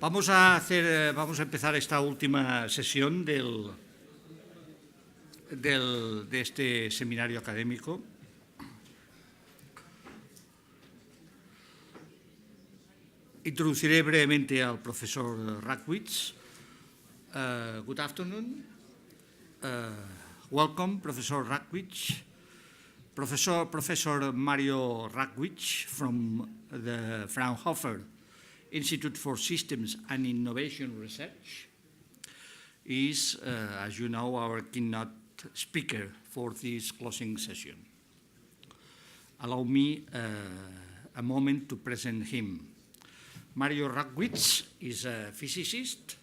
Vamos a empezar esta última sesión de este seminario académico. Introduciré brevemente al profesor Ragwitz. Good afternoon. Welcome, Professor Ragwitz. Professor Mario Ragwitz from the Fraunhofer Institute for Systems and Innovation Research is, as you know, our keynote speaker for this closing session. Allow me a moment to present him. Mario Ragwitz is a physicist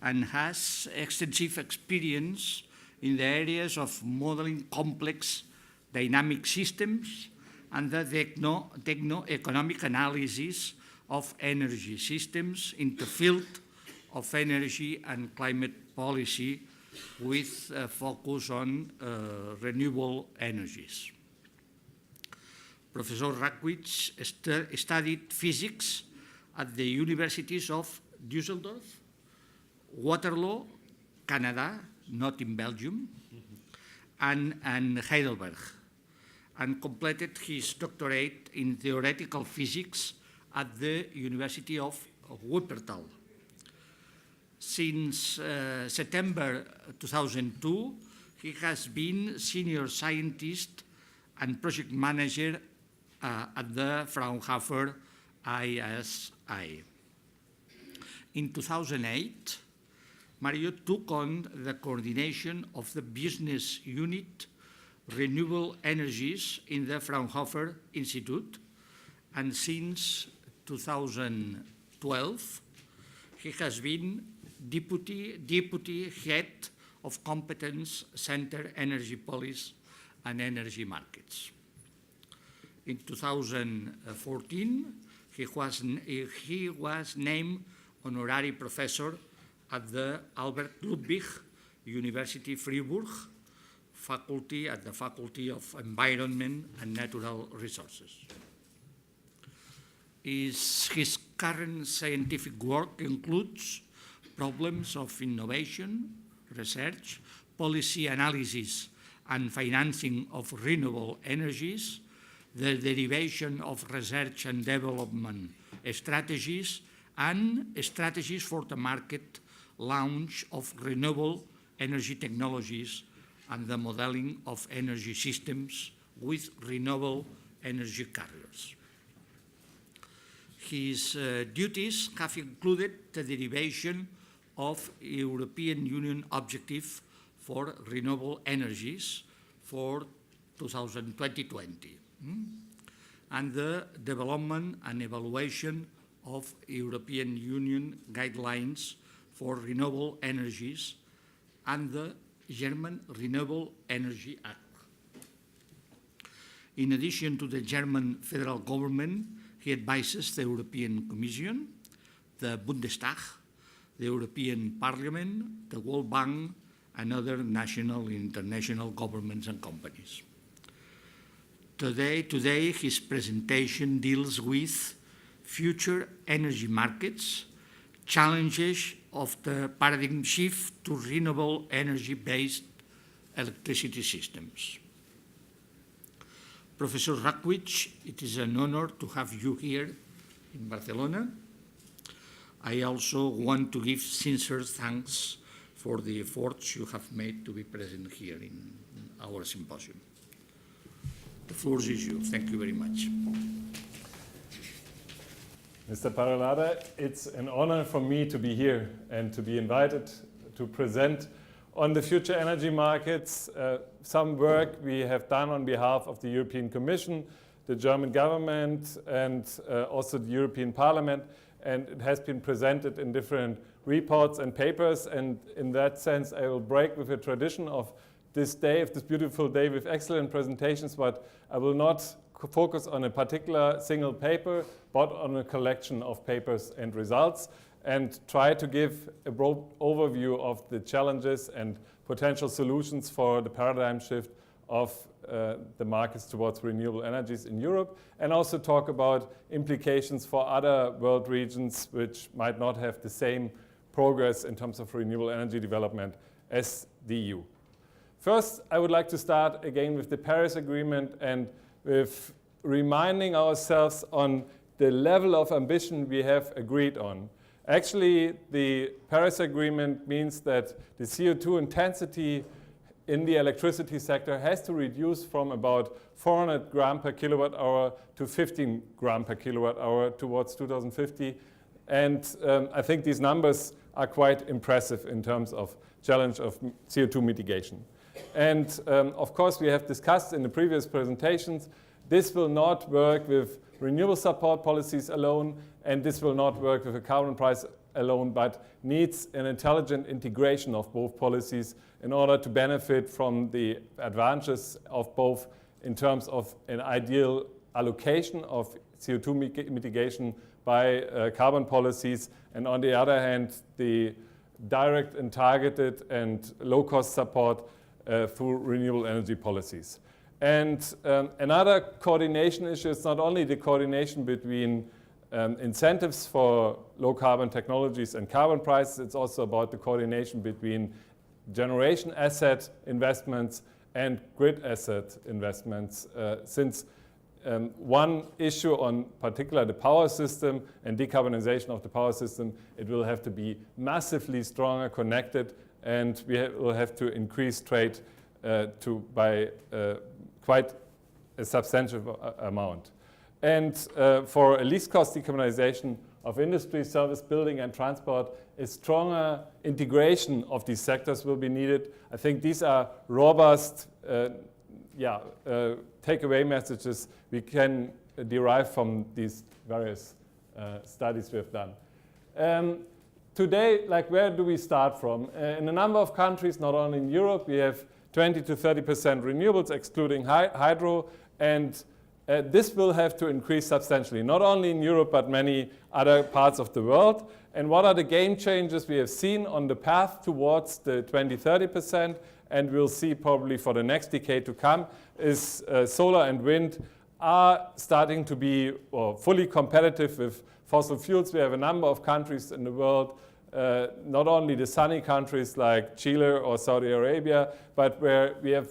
and has extensive experience in the areas of modeling complex dynamic systems and the techno-economic analysis of energy systems in the field of energy and climate policy with a focus on renewable energies. Professor Ragwitz studied physics at the universities of Düsseldorf, Waterloo, Canada, not in Belgium, and Heidelberg, and completed his doctorate in theoretical physics at the University of Wuppertal. Since September 2002, he has been senior scientist and project manager at the Fraunhofer ISI. In 2008, Mario took on the coordination of the business unit Renewable Energies in the Fraunhofer Institute, and since 2012, he has been deputy head of Competence Center Energy Policy and Energy Markets. In 2014, he was named honorary professor at the Albert Ludwig University Freiburg faculty at the Faculty of Environment and Natural Resources. His current scientific work includes problems of innovation, research, policy analysis, and financing of renewable energies, the derivation of research and development strategies, and strategies for the market launch of renewable energy technologies and the modeling of energy systems with renewable energy carriers. His duties have included the derivation of European Union objective for renewable energies for 2020, and the development and evaluation of European Union guidelines for renewable energies and the German Renewable Energy Act. In addition to the German federal government, he advises the European Commission, the Bundestag, the European Parliament, the World Bank, and other national and international governments and companies. Today, his presentation deals with future energy markets, challenges of the paradigm shift to renewable energy-based electricity systems. Professor Ragwitz, it is an honor to have you here in Barcelona. I also want to give sincere thanks for the efforts you have made to be present here in our symposium. The floor is yours. Thank you very much. Mr. Parolada, it's an honor for me to be here and to be invited to present on the future energy markets, some work we have done on behalf of the European Commission, the German government, and also the European Parliament. And it has been presented in different reports and papers. And in that sense, I will break with the tradition of this day, of this beautiful day with excellent presentations, but I will not focus on a particular single paper, but on a collection of papers and results, and try to give a broad overview of the challenges and potential solutions for the paradigm shift of the markets towards renewable energies in Europe, and also talk about implications for other world regions which might not have the same progress in terms of renewable energy development as the EU. First, I would like to start again with the Paris Agreement and with reminding ourselves on the level of ambition we have agreed on. Actually, the Paris Agreement means that the CO2 intensity in the electricity sector has to reduce from about 400 gram per kilowatt hour to 15 gram per kilowatt hour towards 2050. And I think these numbers are quite impressive in terms of challenge of CO2 mitigation. And of course, we have discussed in the previous presentations, this will not work with renewable support policies alone, and this will not work with a carbon price alone, but needs an intelligent integration of both policies in order to benefit from the advantages of both in terms of an ideal allocation of CO2 mitigation by carbon policies, and on the other hand, the direct and targeted and low-cost support through renewable energy policies. And another coordination issue is not only the coordination between incentives for low-carbon technologies and carbon prices, it's also about the coordination between generation asset investments and grid asset investments, since one issue on particular the power system and decarbonization of the power system, it will have to be massively stronger connected, and we will have to increase trade by quite a substantial amount. And for a least cost decarbonization of industry, service, building, and transport, a stronger integration of these sectors will be needed. I think these are robust takeaway messages we can derive from these various studies we have done. Today, where do we start from? In a number of countries, not only in Europe, we have 20 to 30% renewables, excluding hydro, and this will have to increase substantially, not only in Europe, but many other parts of the world. And what are the game changers we have seen on the path towards the 20-30%, and we'll see probably for the next decade to come, is solar and wind are starting to be fully competitive with fossil fuels. We have a number of countries in the world, not only the sunny countries like Chile or Saudi Arabia, but where we have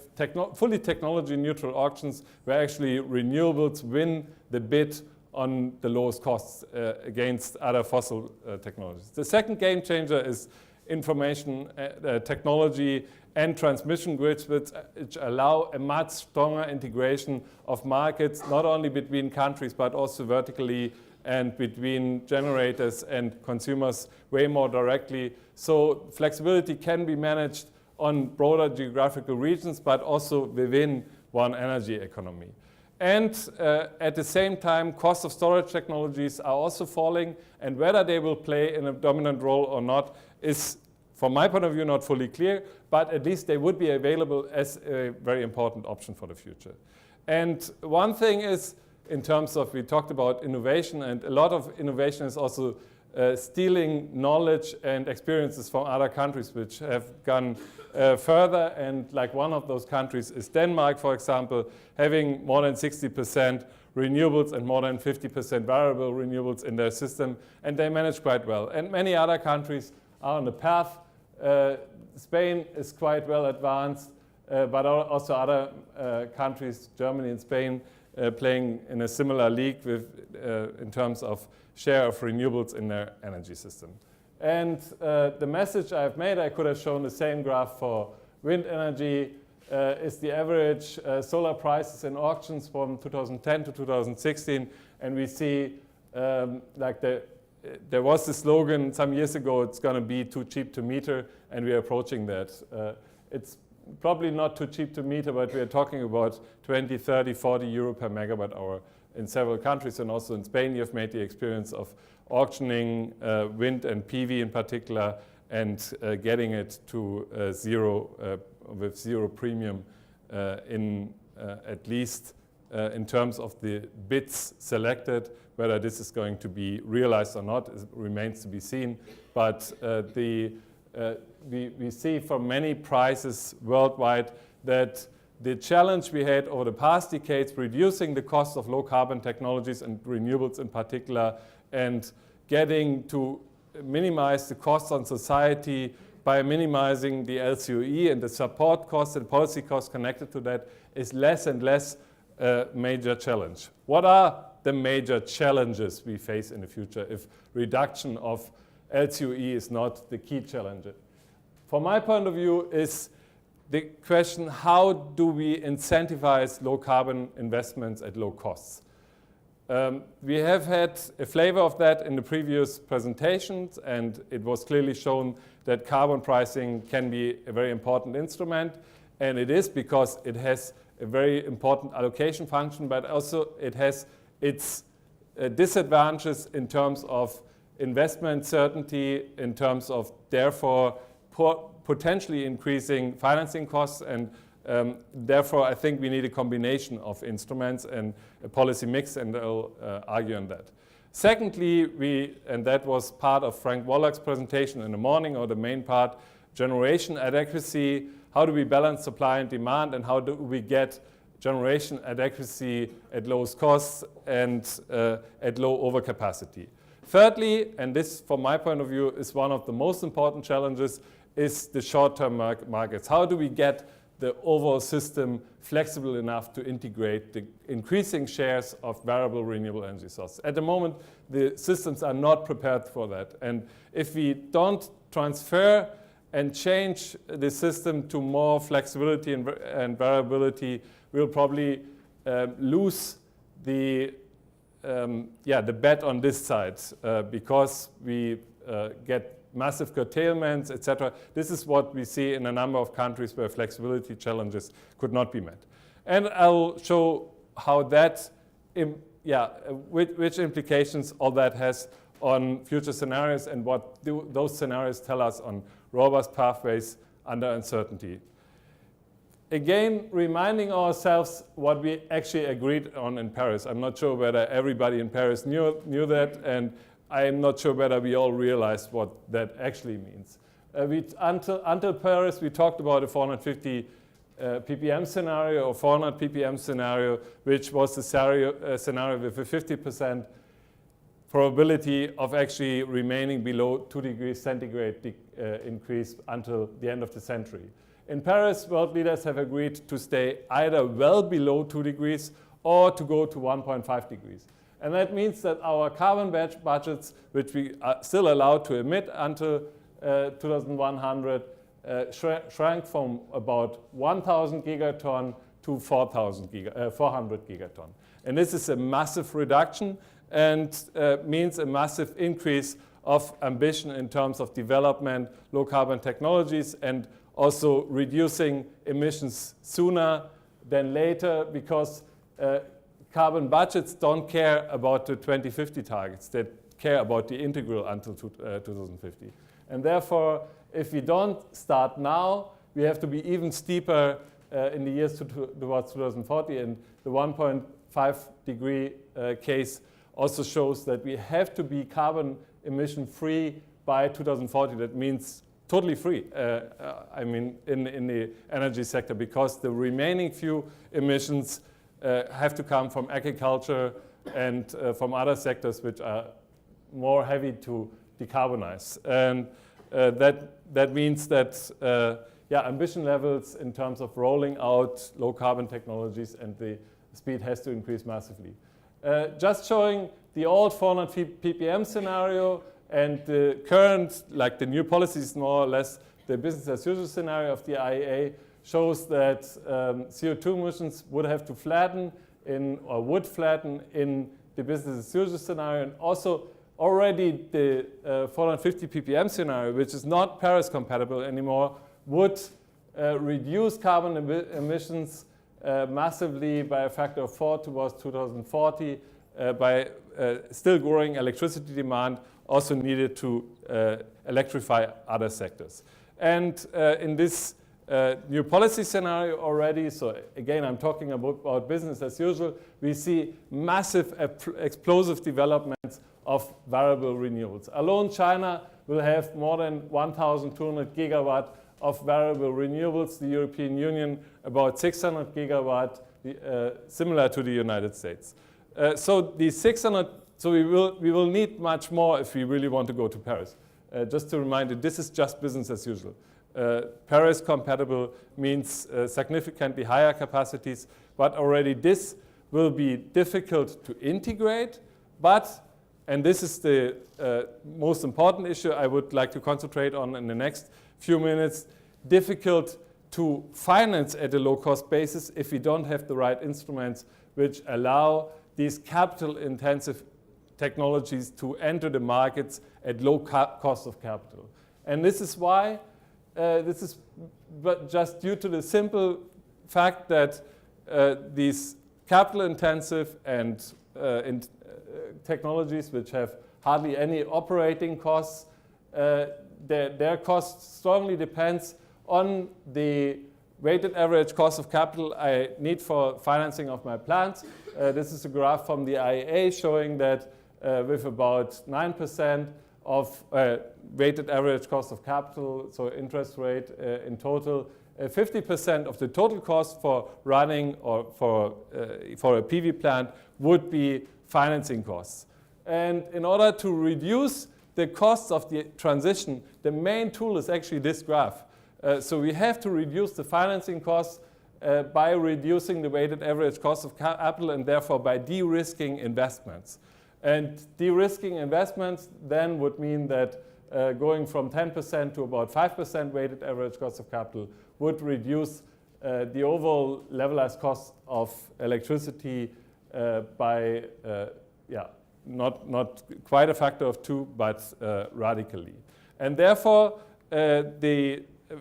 fully technology neutral auctions where actually renewables win the bid on the lowest costs against other fossil technologies. The second game changer is information technology and transmission grids, which allow a much stronger integration of markets, not only between countries, but also vertically and between generators and consumers way more directly. So flexibility can be managed on broader geographical regions, but also within one energy economy. And at the same time, cost of storage technologies are also falling, and whether they will play in a dominant role or not is, from my point of view, not fully clear, but at least they would be available as a very important option for the future. And one thing is, in terms of, we talked about innovation, and a lot of innovation is also stealing knowledge and experiences from other countries which have gone further. And like one of those countries is Denmark, for example, having more than 60% renewables and more than 50% variable renewables in their system, and they manage quite well. And many other countries are on the path. Spain is quite well advanced, but also other countries, Germany and Spain, playing in a similar league with, in terms of share of renewables in their energy system. And the message I've made, I could have shown the same graph for wind energy, is the average solar prices in auctions from 2010 to 2016. And we see there was the slogan some years ago, it's going to be too cheap to meter, and we are approaching that. It's probably not too cheap to meter, but we are talking about 20, 30, 40 euro per megawatt hour in several countries. And also in Spain, you've made the experience of auctioning wind and PV in particular, and getting it to zero, with zero premium at least in terms of the bids selected. Whether this is going to be realized or not remains to be seen. But we see from many prices worldwide that the challenge we had over the past decades, reducing the cost of low carbon technologies and renewables in particular, and getting to minimize the costs on society by minimizing the LCOE and the support costs and policy costs connected to that, is less and less a major challenge. What are the major challenges we face in the future if reduction of LCOE is not the key challenge? From my point of view is the question, how do we incentivize low carbon investments at low costs? We have had a flavor of that in the previous presentations, and it was clearly shown that carbon pricing can be a very important instrument, and it is because it has a very important allocation function, but also it has its disadvantages in terms of investment certainty, in terms of therefore potentially increasing financing costs, and therefore I think we need a combination of instruments and a policy mix, and I'll argue on that. Secondly, and that was part of Frank Wallach's presentation in the morning, or the main part, generation adequacy. How do we balance supply and demand, and how do we get generation adequacy at lowest costs and at low overcapacity? Thirdly, and this from my point of view is one of the most important challenges, is the short-term markets. How do we get the overall system flexible enough to integrate the increasing shares of variable renewable energy sources? At the moment, the systems are not prepared for that. And if we don't transfer and change the system to more flexibility and variability, we'll probably lose the bet on this side because we get massive curtailments, etc. This is what we see in a number of countries where flexibility challenges could not be met. And I'll show how that, which implications all that has on future scenarios and what those scenarios tell us on robust pathways under uncertainty. Again, reminding ourselves what we actually agreed on in Paris. I'm not sure whether everybody in Paris knew that, and I'm not sure whether we all realized what that actually means. Until Paris, we talked about a 450 ppm scenario or 400 ppm scenario, which was the scenario with a 50% probability of actually remaining below 2 degrees centigrade increase until the end of the century. In Paris, world leaders have agreed to stay either well below 2 degrees or to go to 1.5 degrees. And that means that our carbon budgets, which we are still allowed to emit until 2100, shrank from about 1,000 gigaton to 400 gigaton. And this is a massive reduction and means a massive increase of ambition in terms of development, low carbon technologies, and also reducing emissions sooner than later, because carbon budgets don't care about the 2050 targets. They care about the integral until 2050. And therefore, if we don't start now, we have to be even steeper in the years towards 2040. And the 1.5 degree case also shows that we have to be carbon emission free by 2040. That means totally free, in the energy sector, because the remaining few emissions have to come from agriculture and from other sectors which are more heavy to decarbonize. And that means that ambition levels in terms of rolling out low carbon technologies and the speed has to increase massively. Just showing the old 400 ppm scenario and the current, like the new policies, more or less the business as usual scenario of the IEA, shows that CO2 emissions would have to flatten would flatten in the business as usual scenario, and also already the 450 ppm scenario, which is not Paris compatible anymore, would reduce carbon emissions massively by a factor of 4 towards 2040 by still growing electricity demand, also needed to electrify other sectors. And in this new policy scenario already, so again I'm talking about business as usual, we see massive explosive developments of variable renewables. Alone China will have more than 1,200 gigawatt of variable renewables, the European Union about 600 gigawatt, similar to the United States. So these 600, so we will need much more if we really want to go to Paris. Just to remind you, this is just business as usual. Paris compatible means significantly higher capacities, but already this will be difficult to integrate, but, and this is the most important issue I would like to concentrate on in the next few minutes, difficult to finance at a low-cost basis if we don't have the right instruments which allow these capital-intensive technologies to enter the markets at low cost of capital. And this is why, this is but just due to the simple fact that these capital-intensive and technologies which have hardly any operating costs, their cost strongly depends on the weighted average cost of capital I need for financing of my plants. This is a graph from the IEA showing that with about 9% of weighted average cost of capital, so interest rate in total, 50% of the total cost for running or for a PV plant would be financing costs. And in order to reduce the costs of the transition, the main tool is actually this graph. So we have to reduce the financing costs by reducing the weighted average cost of capital and therefore by de-risking investments. And de-risking investments then would mean that going from 10% to about 5% weighted average cost of capital would reduce the overall levelized cost of electricity by, not quite a factor of 2, but radically. And therefore,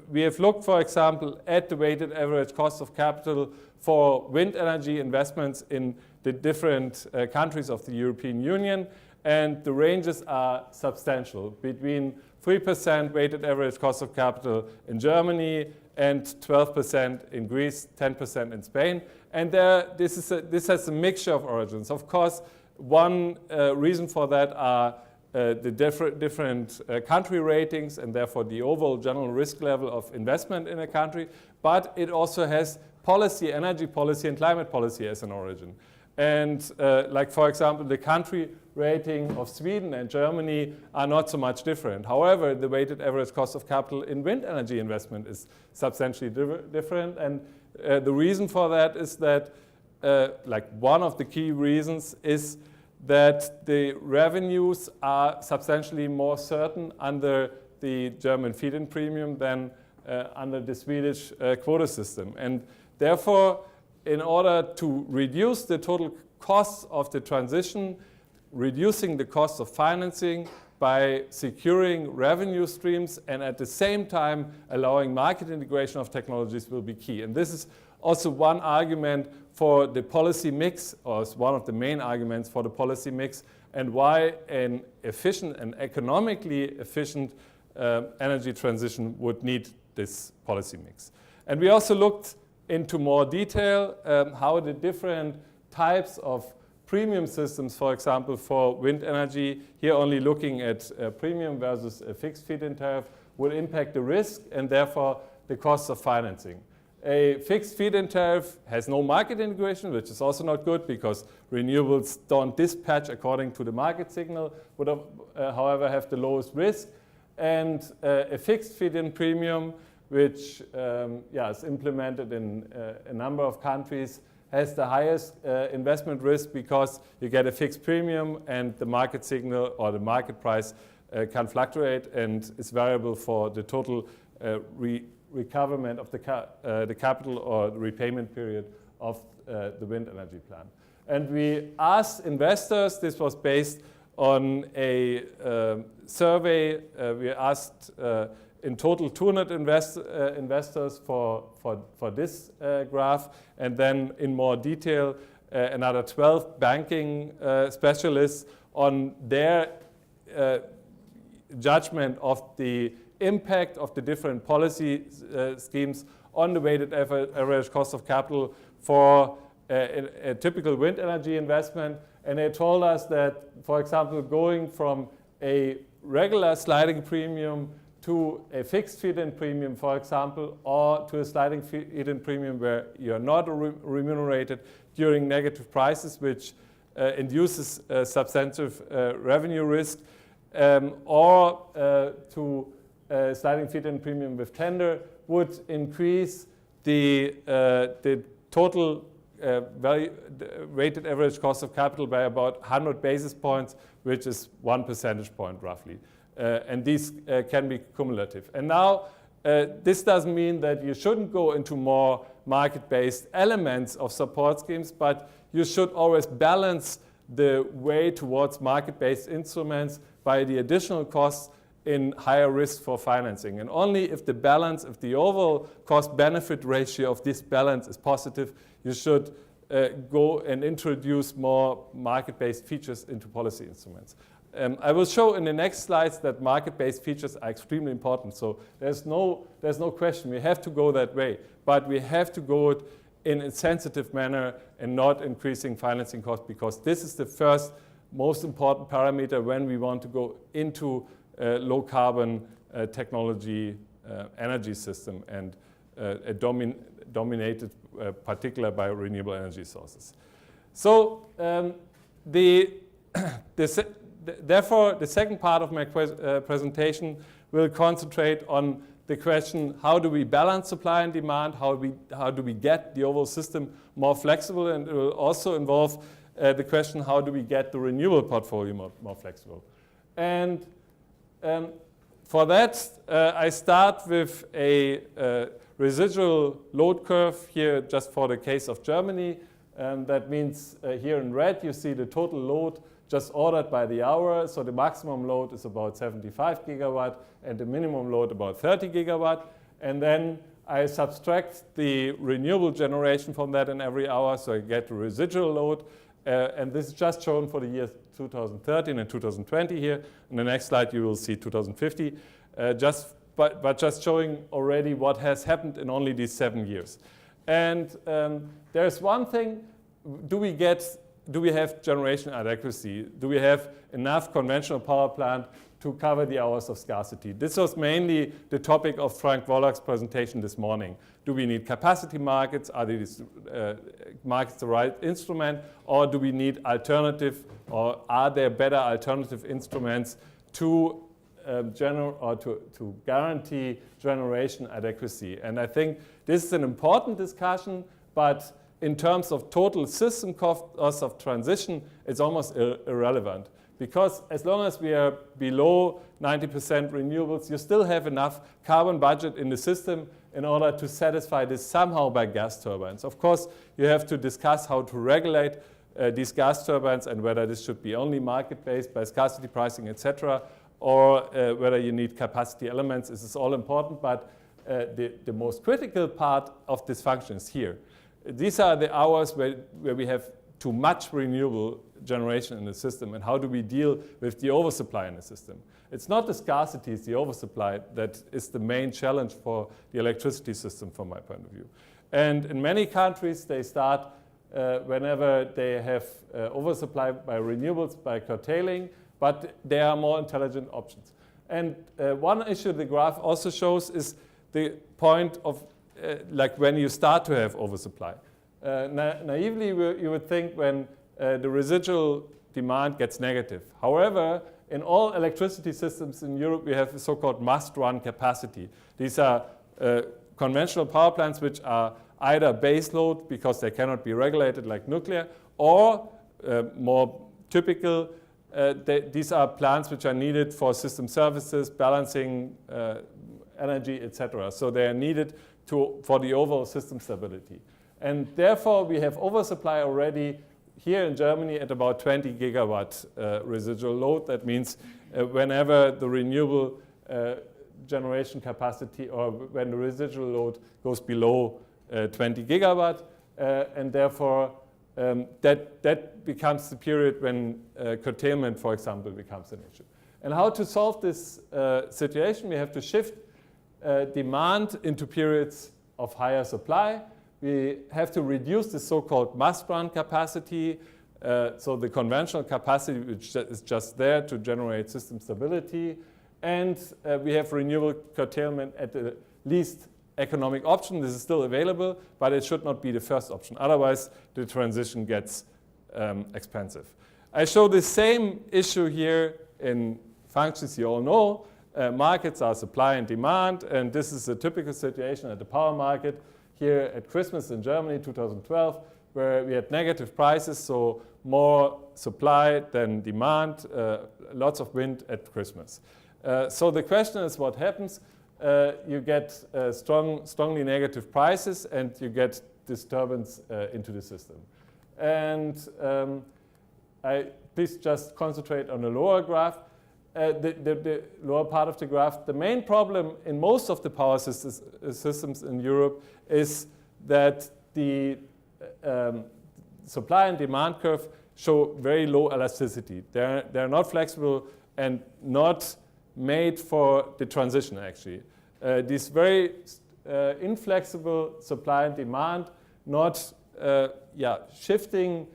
we have looked, for example, at the weighted average cost of capital for wind energy investments in the different countries of the European Union, and the ranges are substantial, between 3% weighted average cost of capital in Germany and 12% in Greece, 10% in Spain. And this has a mixture of origins. Of course, one reason for that are the different country ratings and therefore the overall general risk level of investment in a country, but it also has policy, energy policy and climate policy as an origin. And like, for example, the country rating of Sweden and Germany are not so much different. However, the weighted average cost of capital in wind energy investment is substantially different. And the reason for that is that, like one of the key reasons is that the revenues are substantially more certain under the German feed-in premium than under the Swedish quota system. And therefore, in order to reduce the total costs of the transition, reducing the cost of financing by securing revenue streams and at the same time allowing market integration of technologies will be key. And this is also one argument for the policy mix, or one of the main arguments for the policy mix, and why an efficient and economically efficient energy transition would need this policy mix. And we also looked into more detail how the different types of premium systems, for example, for wind energy, here only looking at premium versus a fixed feed-in tariff, will impact the risk and therefore the costs of financing. A fixed feed-in tariff has no market integration, which is also not good because renewables don't dispatch according to the market signal, would however have the lowest risk. And a fixed feed-in premium, which is implemented in a number of countries, has the highest investment risk because you get a fixed premium and the market signal or the market price can fluctuate and is variable for the total recoverment of the capital or the repayment period of the wind energy plant. And we asked investors, this was based on a survey, we asked in total 200 investors for this graph, and then in more detail another 12 banking specialists on their judgment of the impact of the different policy schemes on the weighted average cost of capital for a typical wind energy investment. And they told us that, for example, going from a regular sliding premium to a fixed feed-in premium, for example, or to a sliding feed-in premium where you are not remunerated during negative prices, which induces substantive revenue risk, or to a sliding feed-in premium with tender, would increase the total weighted average cost of capital by about 100 basis points, which is 1 percentage point roughly. And these can be cumulative. And now, this doesn't mean that you shouldn't go into more market-based elements of support schemes, but you should always balance the way towards market-based instruments by the additional costs in higher risk for financing. And only if the balance, if the overall cost-benefit ratio of this balance is positive, you should go and introduce more market-based features into policy instruments. I will show in the next slides that market-based features are extremely important. So there's no question. We have to go that way. But we have to go it in a sensitive manner and not increasing financing costs, because this is the first most important parameter when we want to go into low-carbon technology energy system and dominated particularly by renewable energy sources. So therefore, the second part of my presentation will concentrate on the question, how do we balance supply and demand? How do we get the overall system more flexible? And it will also involve the question, how do we get the renewable portfolio more flexible? And for that, I start with a residual load curve here just for the case of Germany. That means here in red, you see the total load just ordered by the hour. So the maximum load is about 75 gigawatt and the minimum load about 30 gigawatt. And then I subtract the renewable generation from that in every hour, so I get the residual load. And this is just shown for the years 2013 and 2020 here. In the next slide, you will see 2050, but just showing already what has happened in only these 7 years. And there's one thing, do we have generation adequacy? Do we have enough conventional power plant to cover the hours of scarcity? This was mainly the topic of Frank Wallach's presentation this morning. Do we need capacity markets? Are these markets the right instrument? Or do we need alternative, or are there better alternative instruments to guarantee generation adequacy? And I think this is an important discussion, but in terms of total system costs of transition, it's almost irrelevant. Because as long as we are below 90% renewables, you still have enough carbon budget in the system in order to satisfy this somehow by gas turbines. Of course, you have to discuss how to regulate these gas turbines and whether this should be only market-based by scarcity pricing, etc., or whether you need capacity elements. This is all important, but the most critical part of this function is here. These are the hours where we have too much renewable generation in the system, and how do we deal with the oversupply in the system? It's not the scarcity, it's the oversupply that is the main challenge for the electricity system from my point of view. And in many countries, they start whenever they have oversupply by renewables, by curtailing, but there are more intelligent options. And one issue the graph also shows is the point of like when you start to have oversupply. Naively, you would think when the residual demand gets negative. However, in all electricity systems in Europe, we have a so-called must-run capacity. These are conventional power plants which are either base load because they cannot be regulated like nuclear, or more typical, these are plants which are needed for system services, balancing energy, etc. So they are needed for the overall system stability. And therefore, we have oversupply already here in Germany at about 20 gigawatt residual load. That means whenever the renewable generation capacity, or when the residual load goes below 20 gigawatt, and therefore that becomes the period when curtailment, for example, becomes an issue. And how to solve this situation? We have to shift demand into periods of higher supply. We have to reduce the so-called must-run capacity, so the conventional capacity which is just there to generate system stability. and we have renewable curtailment at the least economic option. This is still available, but it should not be the first option. Otherwise, the transition gets expensive. I show the same issue here in functions you all know. Markets are supply and demand, and this is a typical situation at the power market here at Christmas in Germany 2012, where we had negative prices, so more supply than demand, lots of wind at Christmas. So the question is what happens? You get strongly negative prices and you get disturbance into the system. And please just concentrate on the lower graph, the lower part of the graph. The main problem in most of the power systems in Europe is that the supply and demand curve show very low elasticity. They're not flexible and not made for the transition, actually. These very inflexible supply and demand, not shifting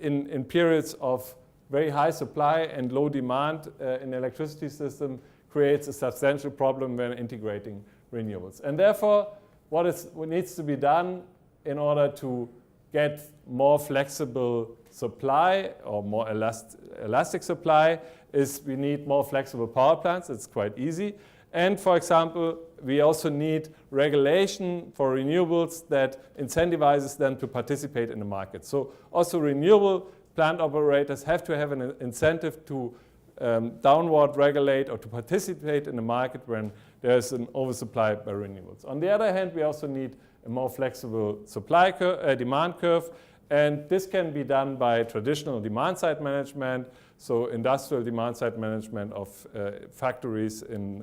in periods of very high supply and low demand in the electricity system creates a substantial problem when integrating renewables. And therefore, what needs to be done in order to get more flexible supply or more elastic supply is we need more flexible power plants. It's quite easy. And for example, we also need regulation for renewables that incentivizes them to participate in the market. So also renewable plant operators have to have an incentive to downward regulate or to participate in the market when there's an oversupply by renewables. On the other hand, we also need a more flexible supply demand curve, and this can be done by traditional demand-side management, so industrial demand-side management of factories in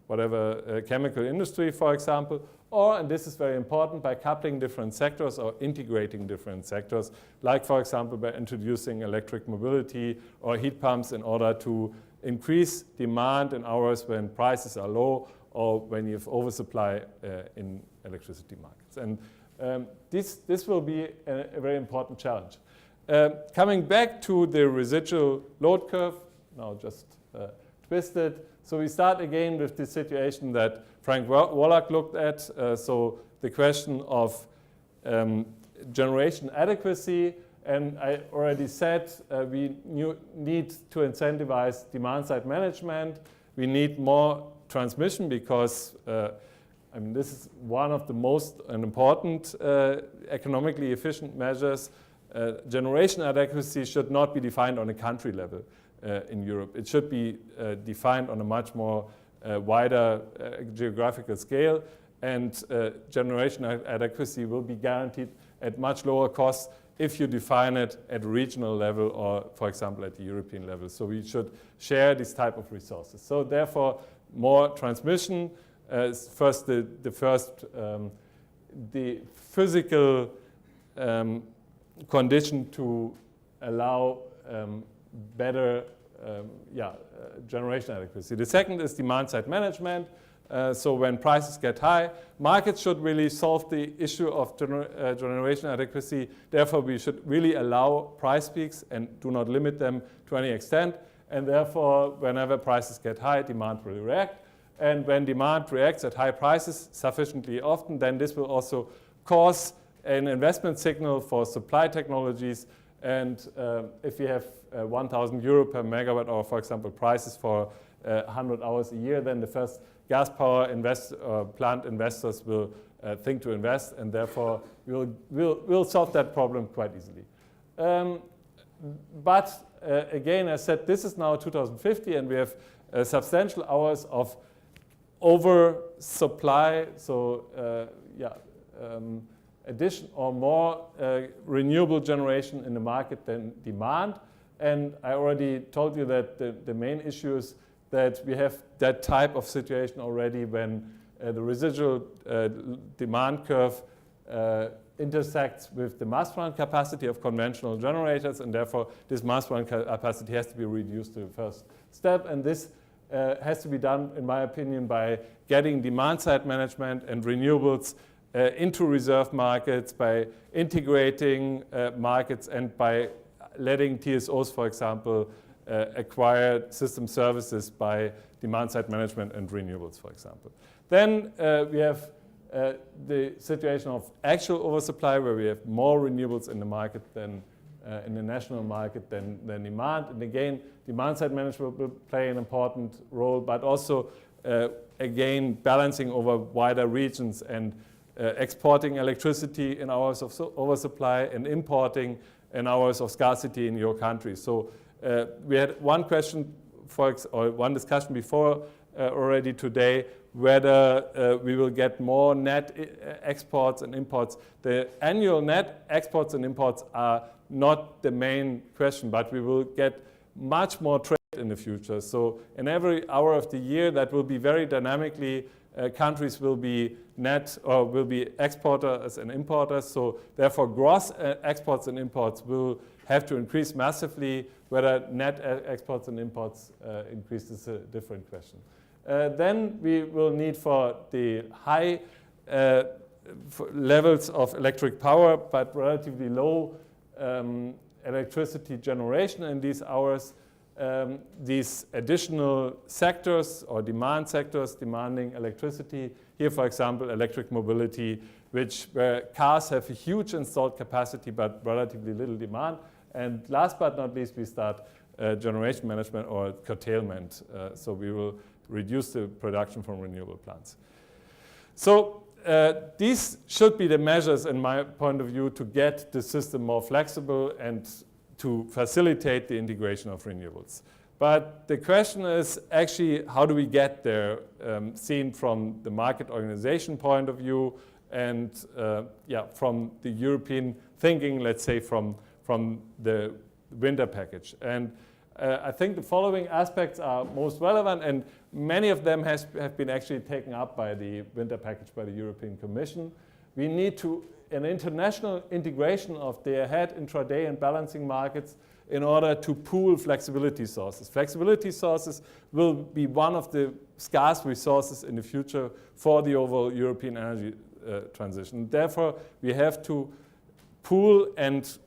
whatever chemical industry, for example, or, and this is very important, by coupling different sectors or integrating different sectors, like, for example, by introducing electric mobility or heat pumps in order to increase demand in hours when prices are low or when you have oversupply in electricity markets. And this will be a very important challenge. Coming back to the residual load curve, now just twisted. So we start again with the situation that Frank Wallach looked at. So the question of generation adequacy. And I already said we need to incentivize demand-side management. We need more transmission because this is one of the most important economically efficient measures. Generation adequacy should not be defined on a country level in Europe. It should be defined on a much more wider geographical scale, and generation adequacy will be guaranteed at much lower costs if you define it at regional level or, for example, at the European level. So we should share this type of resources. So therefore, more transmission. First, the physical condition to allow better generation adequacy. The second is demand-side management. So when prices get high, markets should really solve the issue of generation adequacy. Therefore, we should really allow price peaks and do not limit them to any extent. And therefore, whenever prices get high, demand will react. And when demand reacts at high prices sufficiently often, then this will also cause an investment signal for supply technologies. And if we have 1,000 euro per megawatt hour, for example, prices for 100 hours a year, then the first gas power plant investors will think to invest, and therefore we'll solve that problem quite easily. But again, I said this is now 2050, and we have substantial hours of oversupply. So addition or more renewable generation in the market than demand. And I already told you that the main issue is that we have that type of situation already when the residual demand curve intersects with the mass run capacity of conventional generators, and therefore this mass run capacity has to be reduced to the first step. And this has to be done, in my opinion, by getting demand-side management and renewables into reserve markets, by integrating markets, and by letting TSOs, for example, acquire system services by demand-side management and renewables, for example. Then we have the situation of actual oversupply, where we have more renewables in the market than in the national market than demand. And again, demand-side management will play an important role, but also, again, balancing over wider regions and exporting electricity in hours of oversupply and importing in hours of scarcity in your country. So we had one question, or one discussion before already today, whether we will get more net exports and imports. The annual net exports and imports are not the main question, but we will get much more trade in the future. So in every hour of the year, that will be very dynamically, countries will be net or will be exporters and importers. So therefore, gross exports and imports will have to increase massively. Whether net exports and imports increase is a different question. Then we will need for the high levels of electric power, but relatively low electricity generation in these hours, these additional sectors or demand sectors demanding electricity. Here, for example, electric mobility, where cars have a huge installed capacity but relatively little demand. And last but not least, we start generation management or curtailment. So we will reduce the production from renewable plants. So these should be the measures, in my point of view, to get the system more flexible and to facilitate the integration of renewables. But the question is actually, how do we get there, seen from the market organization point of view and from the European thinking, let's say from the winter package. And I think the following aspects are most relevant, and many of them have been actually taken up by the winter package by the European Commission. We need an international integration of day-ahead, intraday, and balancing markets in order to pool flexibility sources. Flexibility sources will be one of the scarce resources in the future for the overall European energy transition. Therefore, we have to pool and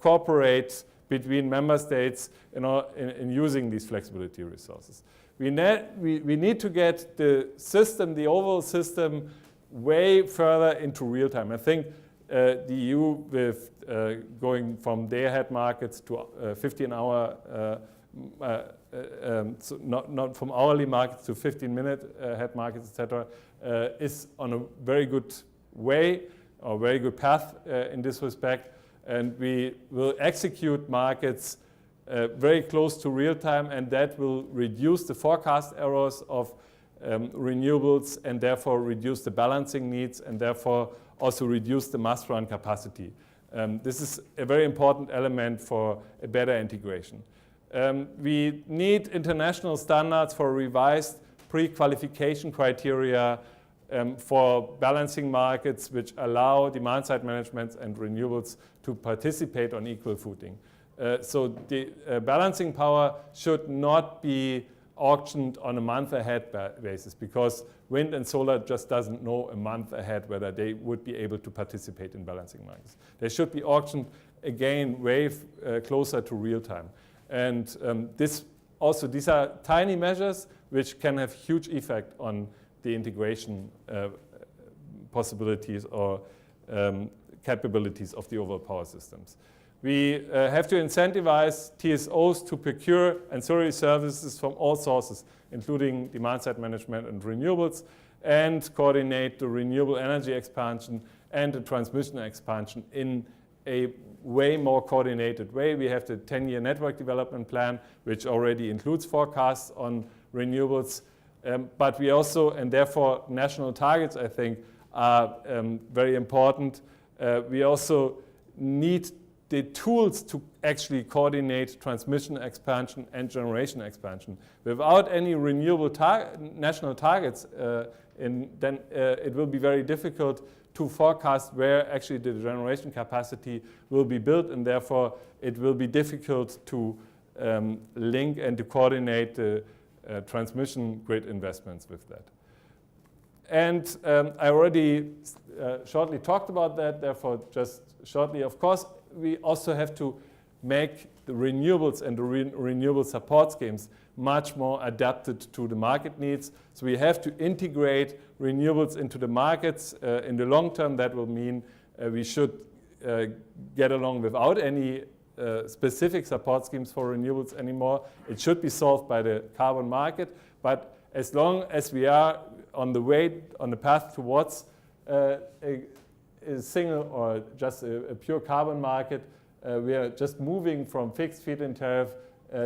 cooperate between member states in using these flexibility resources. We need to get the system, the overall system, way further into real time. I think the EU, with going from day-ahead markets to 15-hour, so not from hourly markets to 15-minute ahead markets, etc., is on a very good way, or very good path in this respect. And we will execute markets very close to real time, and that will reduce the forecast errors of renewables, and therefore reduce the balancing needs, and therefore also reduce the must-run capacity. This is a very important element for a better integration. We need international standards for revised pre-qualification criteria for balancing markets, which allow demand-side management and renewables to participate on equal footing. So the balancing power should not be auctioned on a month ahead basis, because wind and solar just doesn't know a month ahead whether they would be able to participate in balancing markets. They should be auctioned again way closer to real time. And these are tiny measures which can have huge effect on the integration possibilities or capabilities of the overall power systems. We have to incentivize TSOs to procure ancillary services from all sources, including demand-side management and renewables, and coordinate the renewable energy expansion and the transmission expansion in a way more coordinated way. We have the 10-year network development plan, which already includes forecasts on renewables. But we also, and therefore national targets, I think, are very important. We also need the tools to actually coordinate transmission expansion and generation expansion. Without any renewable national targets, then it will be very difficult to forecast where actually the generation capacity will be built, and therefore it will be difficult to link and to coordinate the transmission grid investments with that. And I already shortly talked about that, therefore just shortly, of course, we also have to make the renewables and the renewable support schemes much more adapted to the market needs. So we have to integrate renewables into the markets. In the long term, that will mean we should get along without any specific support schemes for renewables anymore. It should be solved by the carbon market. But as long as we are on the path towards a single or just a pure carbon market, we are just moving from fixed feed-in tariff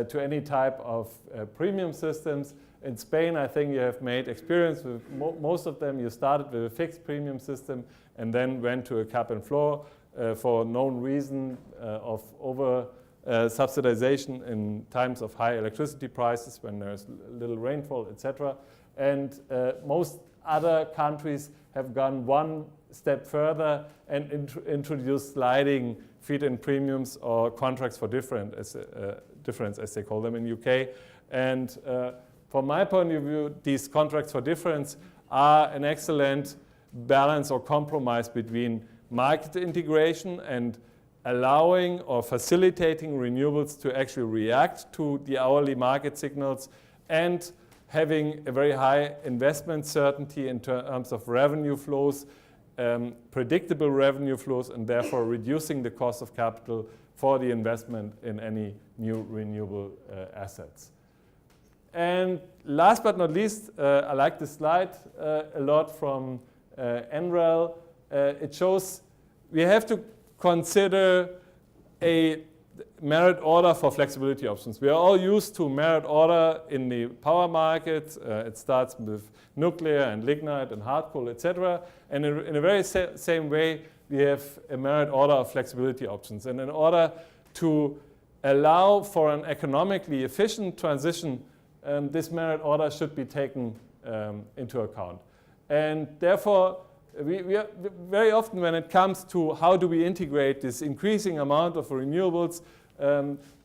to any type of premium systems. In Spain, I think you have made experience with most of them. You started with a fixed premium system and then went to a cap and floor for known reason of over subsidization in times of high electricity prices when there's little rainfall, etc. And most other countries have gone one step further and introduced sliding feed-in premiums or contracts for difference, as they call them in UK. And from my point of view, these contracts for difference are an excellent balance or compromise between market integration and allowing or facilitating renewables to actually react to the hourly market signals and having a very high investment certainty in terms of revenue flows, predictable revenue flows, and therefore reducing the cost of capital for the investment in any new renewable assets. And last but not least, I like this slide a lot from NREL. It shows we have to consider a merit order for flexibility options. We are all used to merit order in the power market. It starts with nuclear and lignite and hard coal, etc. And in a very same way, we have a merit order of flexibility options. And in order to allow for an economically efficient transition, this merit order should be taken into account. And therefore, we are very often when it comes to how do we integrate this increasing amount of renewables,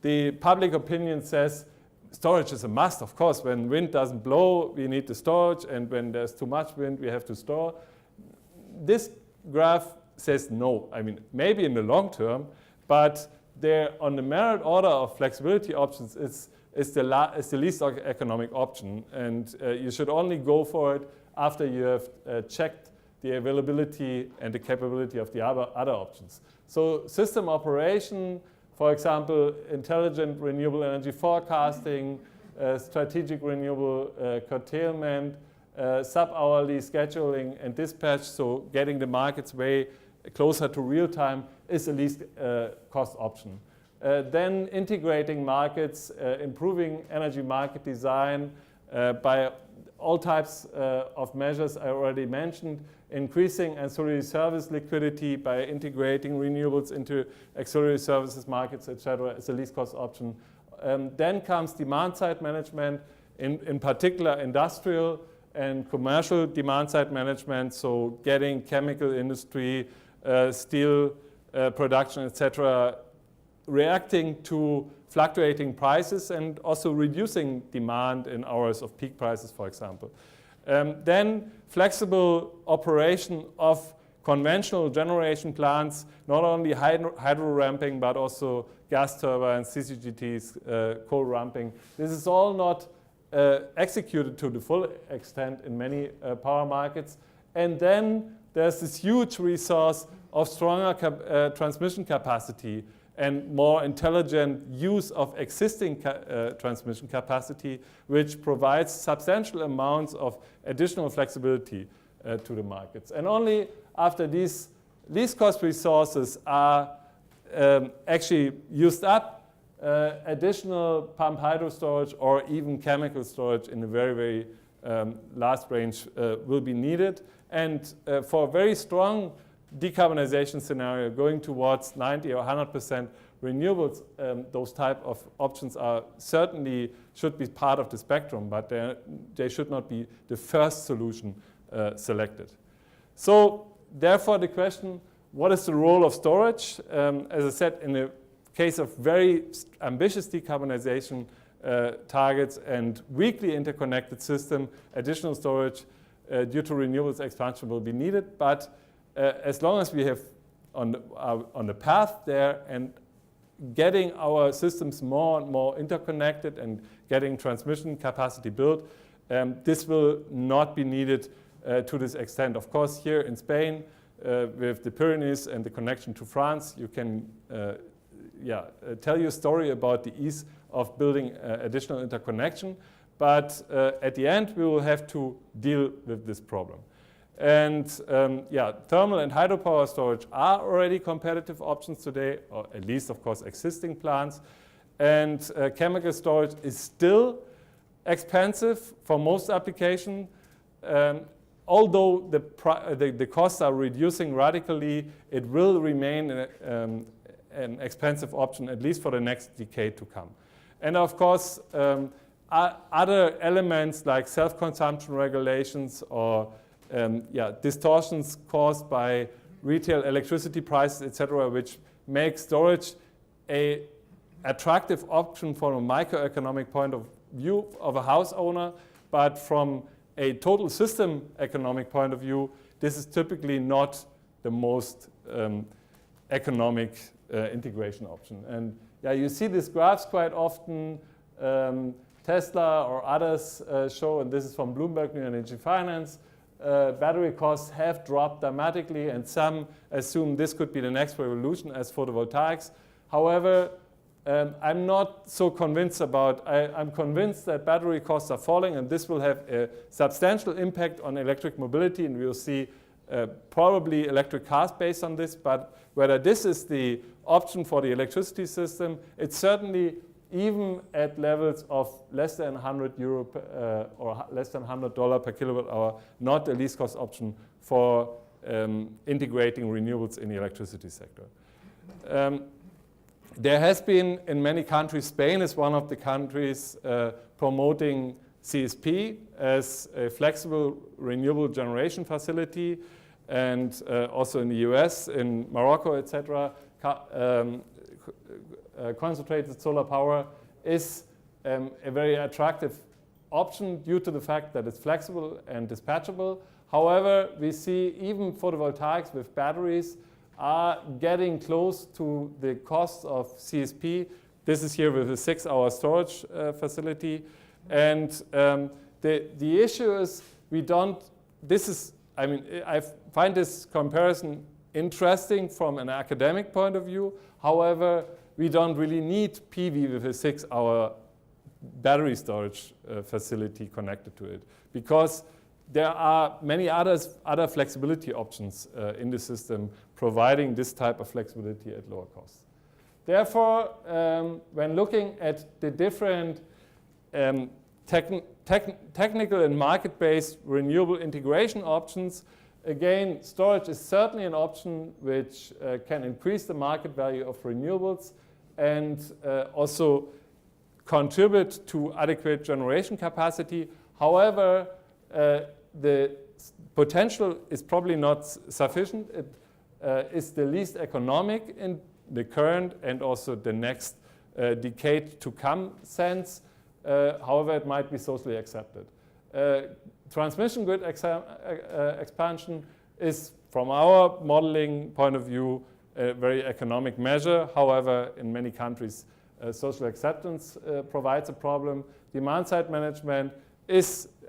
the public opinion says storage is a must. Of course, when wind doesn't blow, we need the storage, and when there's too much wind, we have to store. This graph says no. I mean, maybe in the long term, but there on the merit order of flexibility options, it's the least economic option, and you should only go for it after you have checked the availability and the capability of the other options. So system operation, for example, intelligent renewable energy forecasting, strategic renewable curtailment, sub-hourly scheduling and dispatch, so getting the markets way closer to real time is the least cost option. Then integrating markets, improving energy market design by all types of measures I already mentioned, increasing ancillary service liquidity by integrating renewables into auxiliary services markets, etc., is the least cost option. Then comes demand side management, in particular industrial and commercial demand side management, so getting chemical industry, steel production, etc., reacting to fluctuating prices and also reducing demand in hours of peak prices, for example. Then flexible operation of conventional generation plants, not only hydro ramping, but also gas turbines, CCGTs, coal ramping. This is all not executed to the full extent in many power markets. And then there's this huge resource of stronger transmission capacity and more intelligent use of existing transmission capacity, which provides substantial amounts of additional flexibility to the markets. And only after these least cost resources are actually used up, additional pump hydro storage or even chemical storage in the very, very last range will be needed. And for a very strong decarbonization scenario going towards 90 or 100% renewables, those type of options are certainly should be part of the spectrum, but they should not be the first solution selected. So therefore the question, what is the role of storage? As I said, in the case of very ambitious decarbonization targets and weakly interconnected system, additional storage due to renewables expansion will be needed, but as long as we have on the path there and getting our systems more and more interconnected and getting transmission capacity built, this will not be needed to this extent. Of course, here in Spain, with the Pyrenees and the connection to France, you can tell you a story about the ease of building additional interconnection. But at the end, we will have to deal with this problem. And thermal and hydropower storage are already competitive options today, or at least, of course, existing plants. And chemical storage is still expensive for most applications. Although the costs are reducing radically, it will remain an expensive option, at least for the next decade to come. And of course, other elements like self-consumption regulations or distortions caused by retail electricity prices, etc., which make storage an attractive option from a microeconomic point of view of a house owner, but from a total system economic point of view, this is typically not the most economic integration option. And you see these graphs quite often. Tesla or others show, and this is from Bloomberg New Energy Finance, battery costs have dropped dramatically, and some assume this could be the next revolution as photovoltaics. However, I'm not so convinced I'm convinced that battery costs are falling, and this will have a substantial impact on electric mobility, and we'll see probably electric cars based on this. But whether this is the option for the electricity system, it's certainly, even at levels of less than 100 euro or less than $100 per kilowatt hour, not the least cost option for integrating renewables in the electricity sector. There has been, in many countries, Spain is one of the countries promoting CSP as a flexible renewable generation facility, and also in the US, in Morocco, etc. Concentrated solar power is a very attractive option due to the fact that it's flexible and dispatchable. However, we see even photovoltaics with batteries are getting close to the cost of CSP. This is here with a 6-hour storage facility. And the issue is I find this comparison interesting from an academic point of view. However, we don't really need PV with a 6-hour battery storage facility connected to it, because there are many other flexibility options in the system providing this type of flexibility at lower costs. Therefore, when looking at the different technical and market-based renewable integration options, again, storage is certainly an option which can increase the market value of renewables and also contribute to adequate generation capacity. However, the potential is probably not sufficient. It is the least economic in the current and also the next decade to come sense. However, it might be socially accepted. Transmission grid expansion is, from our modeling point of view, a very economic measure. However, in many countries, social acceptance provides a problem. Demand-side management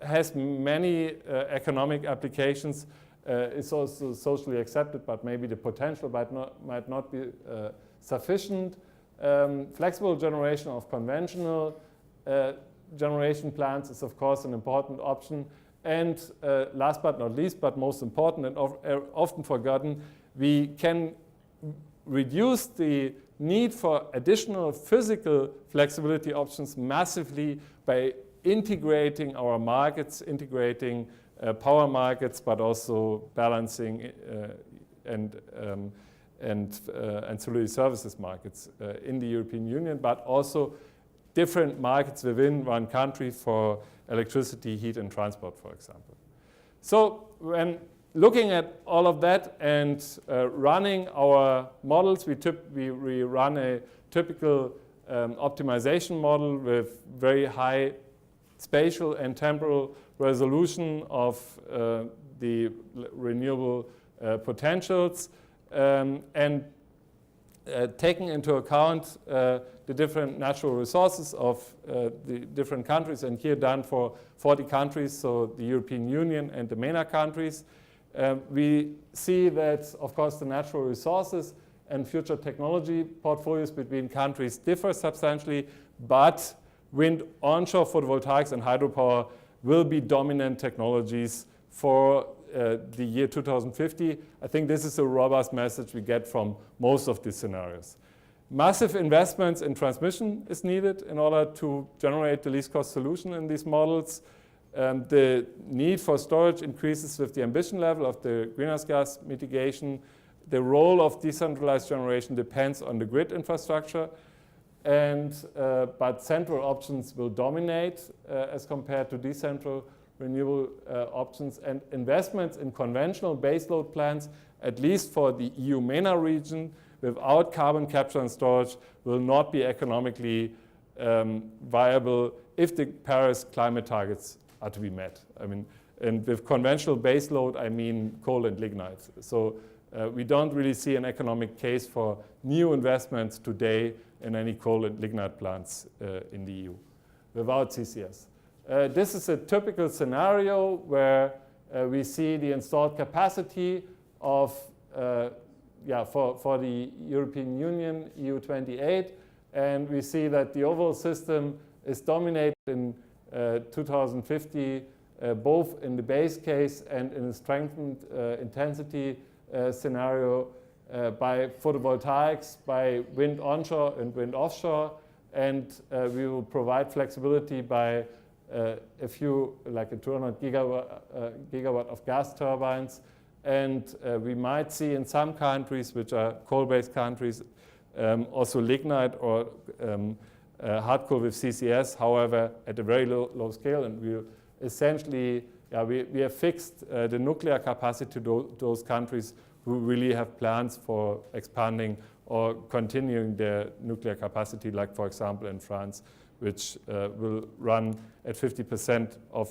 has many economic applications. It's also socially accepted, but maybe the potential might not be sufficient. Flexible generation of conventional generation plants is, of course, an important option. And last but not least, but most important and often forgotten, we can reduce the need for additional physical flexibility options massively by integrating our markets, integrating power markets, but also balancing and ancillary services markets in the European Union, but also different markets within one country for electricity, heat, and transport, for example. So when looking at all of that and running our models, we run a typical optimization model with very high spatial and temporal resolution of the renewable potentials. And taking into account the different natural resources of the different countries, and here done for 40 countries, so the European Union and the MENA countries. We see that, of course, the natural resources and future technology portfolios between countries differ substantially, but wind, onshore photovoltaics, and hydropower will be dominant technologies for the year 2050. I think this is a robust message we get from most of these scenarios. Massive investments in transmission is needed in order to generate the least cost solution in these models. The need for storage increases with the ambition level of the greenhouse gas mitigation. The role of decentralized generation depends on the grid infrastructure, but central options will dominate as compared to decentral renewable options, and investments in conventional baseload plants, at least for the EU MENA region, without carbon capture and storage will not be economically viable if the Paris climate targets are to be met. I mean, and with conventional baseload, I mean coal and lignite. So we don't really see an economic case for new investments today in any coal and lignite plants in the EU without CCS. This is a typical scenario where we see the installed capacity of, for the European Union, EU 28, and we see that the overall system is dominated in 2050, both in the base case and in a strengthened intensity scenario by photovoltaics, by wind onshore and wind offshore, and we will provide flexibility by a few, like a 200 gigawatt of gas turbines. And we might see in some countries, which are coal-based countries, also lignite or hard coal with CCS, however, at a very low scale. And we essentially, we have fixed the nuclear capacity to those countries who really have plans for expanding or continuing their nuclear capacity, like, for example, in France, which will run at 50% of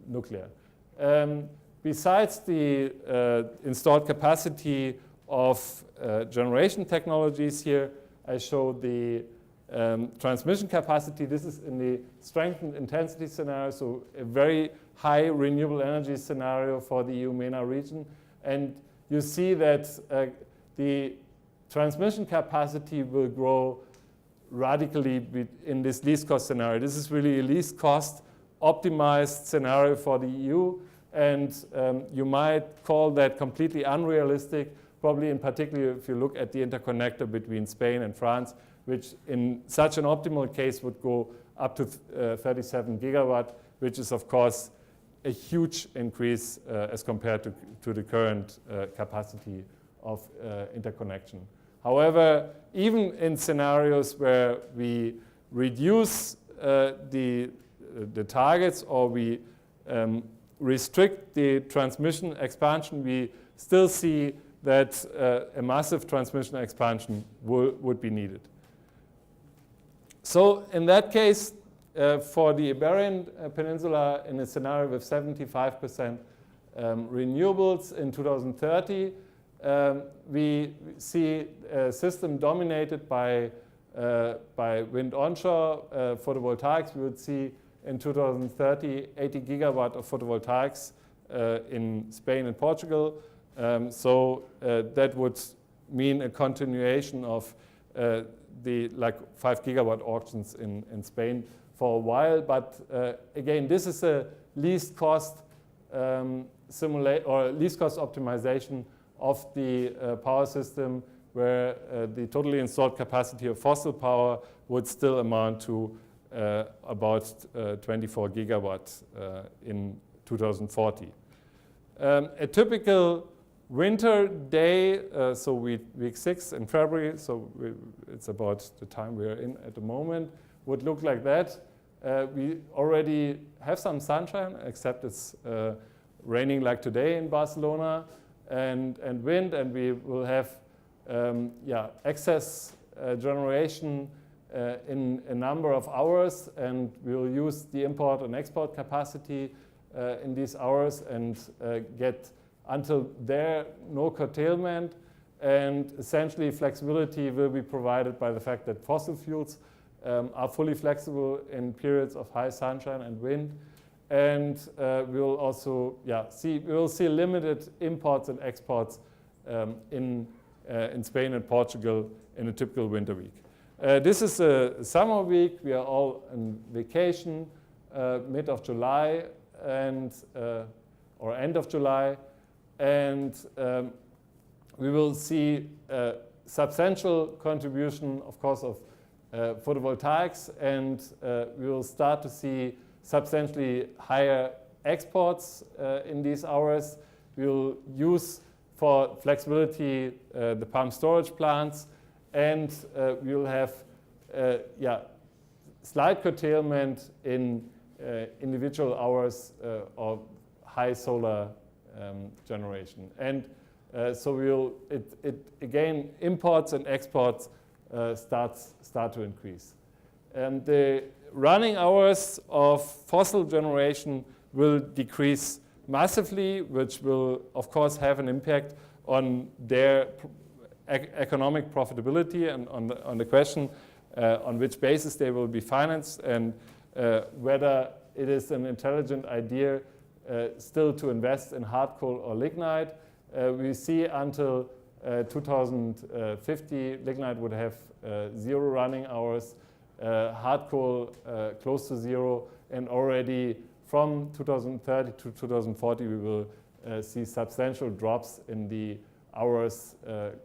nuclear. Besides the installed capacity of generation technologies here, I show the transmission capacity. This is in the strengthened intensity scenario, so a very high renewable energy scenario for the EU MENA region. And you see that the transmission capacity will grow radically in this least cost scenario. This is really a least cost optimized scenario for the EU, and you might call that completely unrealistic, probably in particular if you look at the interconnector between Spain and France, which in such an optimal case would go up to 37 gigawatt, which is of course a huge increase as compared to the current capacity of interconnection. However, even in scenarios where we reduce the targets or we restrict the transmission expansion, we still see that a massive transmission expansion would be needed. So in that case, for the Iberian Peninsula, in a scenario with 75% renewables in 2030, we see a system dominated by wind onshore photovoltaics. We would see in 2030 80 gigawatt of photovoltaics in Spain and Portugal. So that would mean a continuation of the 5 gigawatt auctions in Spain for a while. But again, this is a least cost least cost optimization of the power system, where the totally installed capacity of fossil power would still amount to about 24 gigawatts in 2040. A typical winter day, so week 6 in February, so it's about the time we are in at the moment, would look like that. We already have some sunshine, except it's raining like today in Barcelona, and wind, and we will have excess generation in a number of hours, and we will use the import and export capacity in these hours and get until there no curtailment. and essentially flexibility will be provided by the fact that fossil fuels are fully flexible in periods of high sunshine and wind. And we will also see limited imports and exports in Spain and Portugal in a typical winter week. This is a summer week. We are all on vacation, mid of July and or end of July, and we will see a substantial contribution, of course, of photovoltaics, and we will start to see substantially higher exports in these hours. We will use for flexibility the pump storage plants, and we will have slight curtailment in individual hours of high solar generation. And so again, imports and exports start to increase. The running hours of fossil generation will decrease massively, which will, of course, have an impact on their economic profitability and on the question on which basis they will be financed, and whether it is an intelligent idea still to invest in hard coal or lignite. We see until 2050, lignite would have 0 running hours, hard coal close to 0, and already from 2030 to 2040 we will see substantial drops in the hours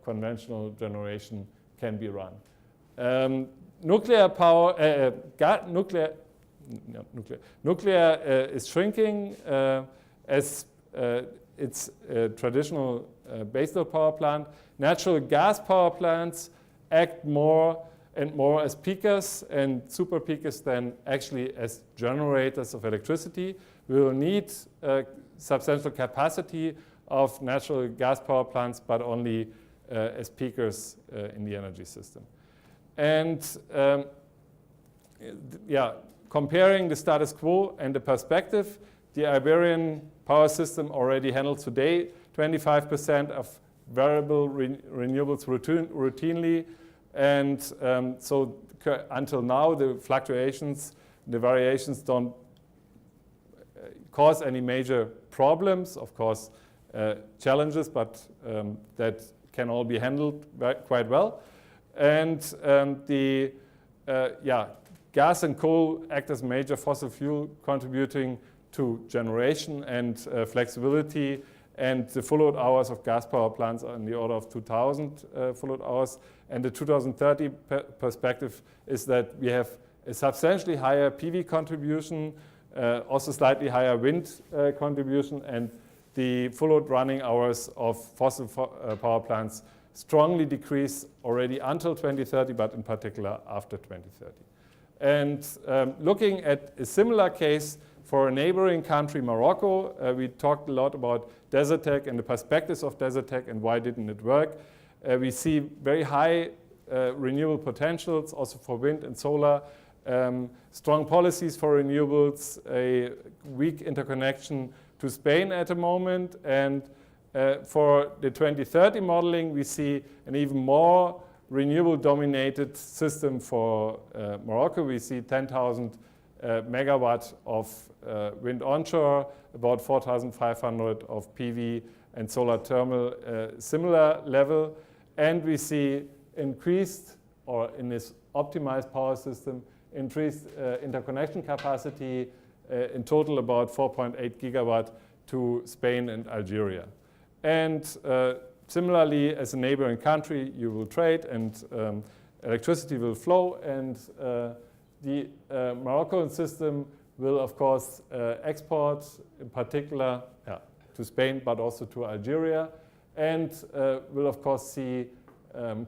conventional generation can be run. Nuclear power, nuclear is shrinking as it's a traditional baseload power plant. Natural gas power plants act more and more as peakers and super peakers than actually as generators of electricity. We will need substantial capacity of natural gas power plants, but only as peakers in the energy system. And comparing the status quo and the perspective, the Iberian power system already handles today 25% of variable renewables routinely. And so until now, the fluctuations, the variations don't cause any major problems. Of course, challenges, but that can all be handled quite well. And gas and coal act as major fossil fuel contributing to generation and flexibility, and the full load hours of gas power plants are in the order of 2,000 full load hours. And the 2030 perspective is that we have a substantially higher PV contribution, also slightly higher wind contribution, and the full load running hours of fossil power plants strongly decrease already until 2030, but in particular after 2030. And looking at a similar case for a neighboring country, Morocco, we talked a lot about Desertec and the perspectives of Desertec and why didn't it work. We see very high renewable potentials also for wind and solar, strong policies for renewables, a weak interconnection to Spain at the moment, and for the 2030 modeling, we see an even more renewable-dominated system for Morocco. We see 10,000 megawatt of wind onshore, about 4,500 of PV and solar thermal, similar level. And we see increased, or in this optimized power system, increased interconnection capacity, in total about 4.8 gigawatt to Spain and Algeria. And similarly, as a neighboring country, you will trade and electricity will flow, and the Moroccan system will, of course, export, in particular, to Spain, but also to Algeria, and will, of course, see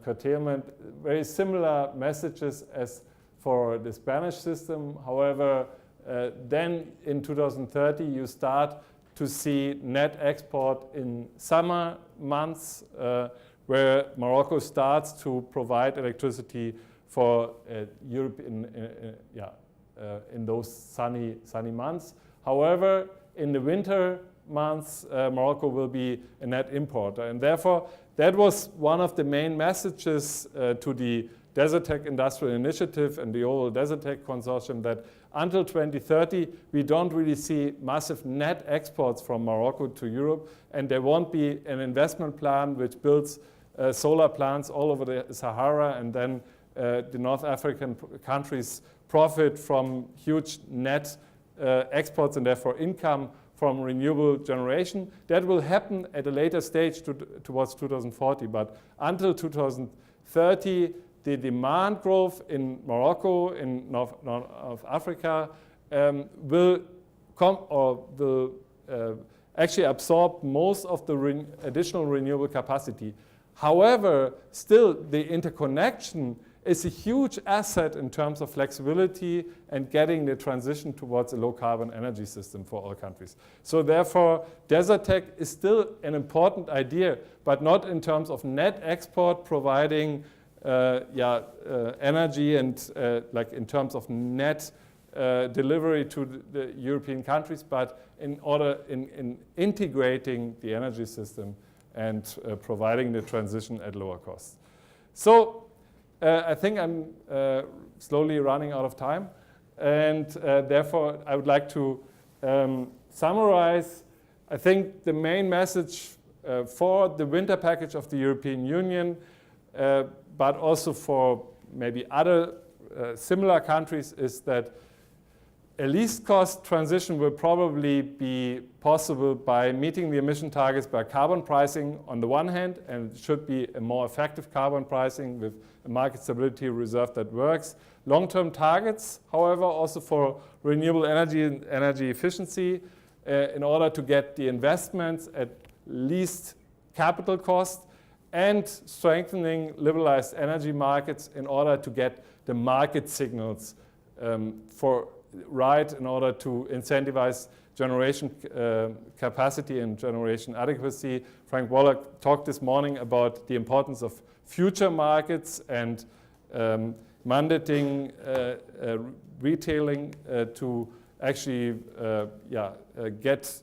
curtailment. Very similar messages as for the Spanish system. However, then in 2030, you start to see net export in summer months, where Morocco starts to provide electricity for Europe in those sunny months. However, in the winter months, Morocco will be a net importer, and therefore that was one of the main messages to the Desertec Industrial Initiative and the overall Desertec Consortium, that until 2030, we don't really see massive net exports from Morocco to Europe, and there won't be an investment plan which builds solar plants all over the Sahara, and then the North African countries profit from huge net exports and therefore income from renewable generation. That will happen at a later stage towards 2040, but until 2030, the demand growth in Morocco, in North Africa, will actually absorb most of the additional renewable capacity. However, still the interconnection is a huge asset in terms of flexibility and getting the transition towards a low-carbon energy system for all countries. So therefore, Desertec is still an important idea, but not in terms of net export providing energy and like in terms of net delivery to the European countries, but in integrating the energy system and providing the transition at lower costs. So I think I'm slowly running out of time, and therefore I would like to summarize. I think the main message for the winter package of the European Union, but also for maybe other similar countries, is that a least cost transition will probably be possible by meeting the emission targets by carbon pricing on the one hand, and it should be a more effective carbon pricing with a market stability reserve that works. Long-term targets, however, also for renewable energy and energy efficiency in order to get the investments at least capital cost, and strengthening liberalized energy markets in order to get the market signals in order to incentivize generation capacity and generation adequacy. Frank Wallach talked this morning about the importance of future markets and mandating retailing to actually get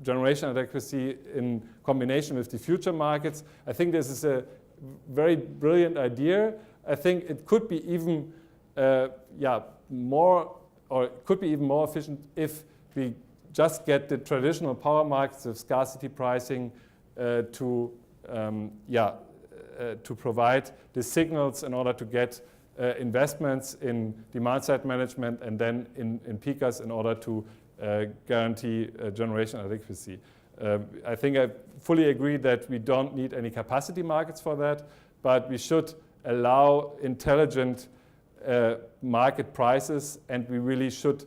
generation adequacy in combination with the future markets. I think this is a very brilliant idea. I think it could be even more efficient if we just get the traditional power markets of scarcity pricing to provide the signals in order to get investments in demand-side management, and then in PCAS in order to guarantee generation adequacy. I think I fully agree that we don't need any capacity markets for that, but we should allow intelligent market prices, and we really should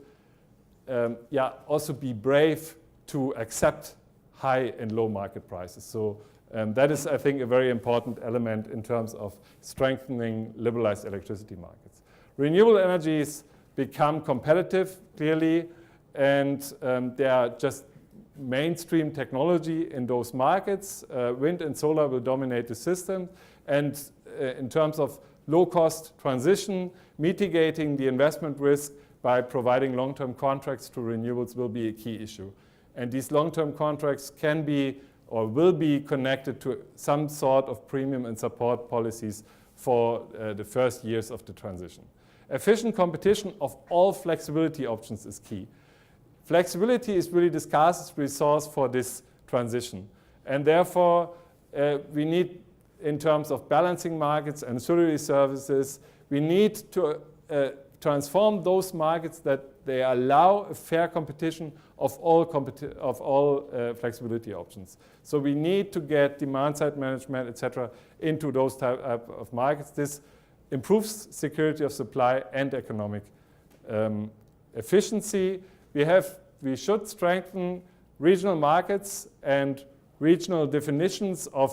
also be brave to accept high and low market prices. So that is, I think, a very important element in terms of strengthening liberalized electricity markets. Renewable energies become competitive, clearly, and they are just mainstream technology in those markets. Wind and solar will dominate the system, and in terms of low-cost transition, mitigating the investment risk by providing long-term contracts to renewables will be a key issue. And these long-term contracts can be or will be connected to some sort of premium and support policies for the first years of the transition. Efficient competition of all flexibility options is key. Flexibility is really the scarcest resource for this transition. And therefore, we need, in terms of balancing markets and ancillary services, we need to transform those markets that they allow a fair competition of all flexibility options. So we need to get demand-side management, etc., into those type of markets. This improves security of supply and economic efficiency. We should strengthen regional markets and regional definitions of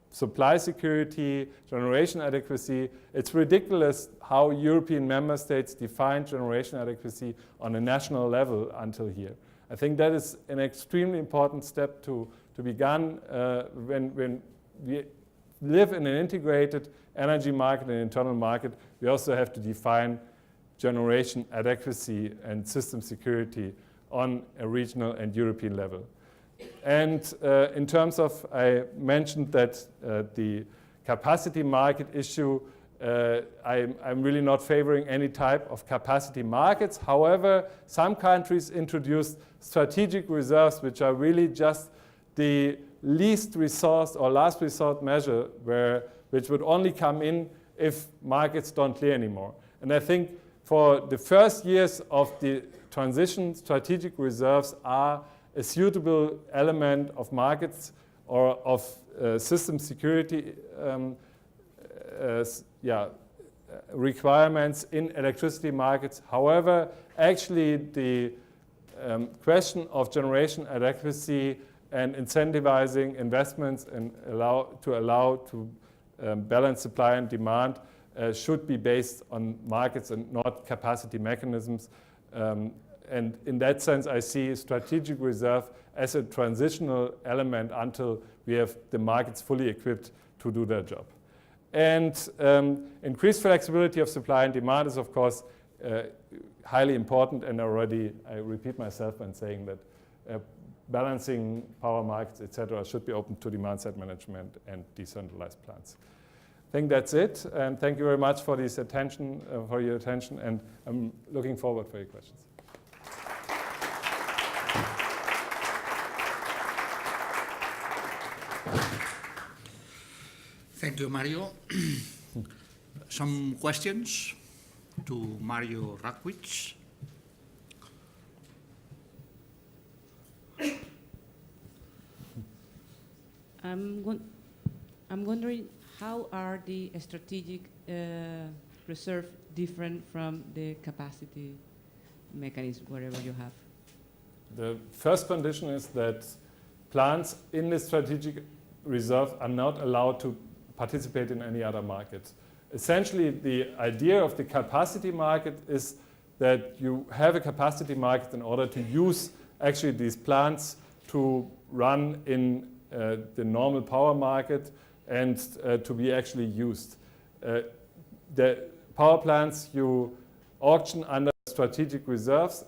supply security, generation adequacy. It's ridiculous how European member states define generation adequacy on a national level until here. I think that is an extremely important step to be done when we live in an integrated energy market and internal market. We also have to define generation adequacy and system security on a regional and European level. And in terms of, I mentioned that the capacity market issue, I'm really not favoring any type of capacity markets. However, some countries introduced strategic reserves, which are really just the least resource or last resort measure which would only come in if markets don't clear anymore. And I think for the first years of the transition, strategic reserves are a suitable element of markets or of system security requirements in electricity markets. However, actually the question of generation adequacy and incentivizing investments and allow to balance supply and demand should be based on markets and not capacity mechanisms. And in that sense, I see strategic reserve as a transitional element until we have the markets fully equipped to do their job. And increased flexibility of supply and demand is, of course, highly important. And already I repeat myself when saying that balancing power markets, etc., should be open to demand-side management and decentralized plans. I think that's it. And thank you very much for this attention, for your attention. And I'm looking forward for your questions. Thank you, Mario. Some questions to Mario Ragwitz. I'm wondering, how are the strategic reserve different from the capacity mechanism, whatever you have? The first condition is that plants in the strategic reserve are not allowed to participate in any other market. Essentially, the idea of the capacity market is that you have a capacity market in order to use actually these plants to run in the normal power market and to be actually used. The power plants you auction under strategic reserve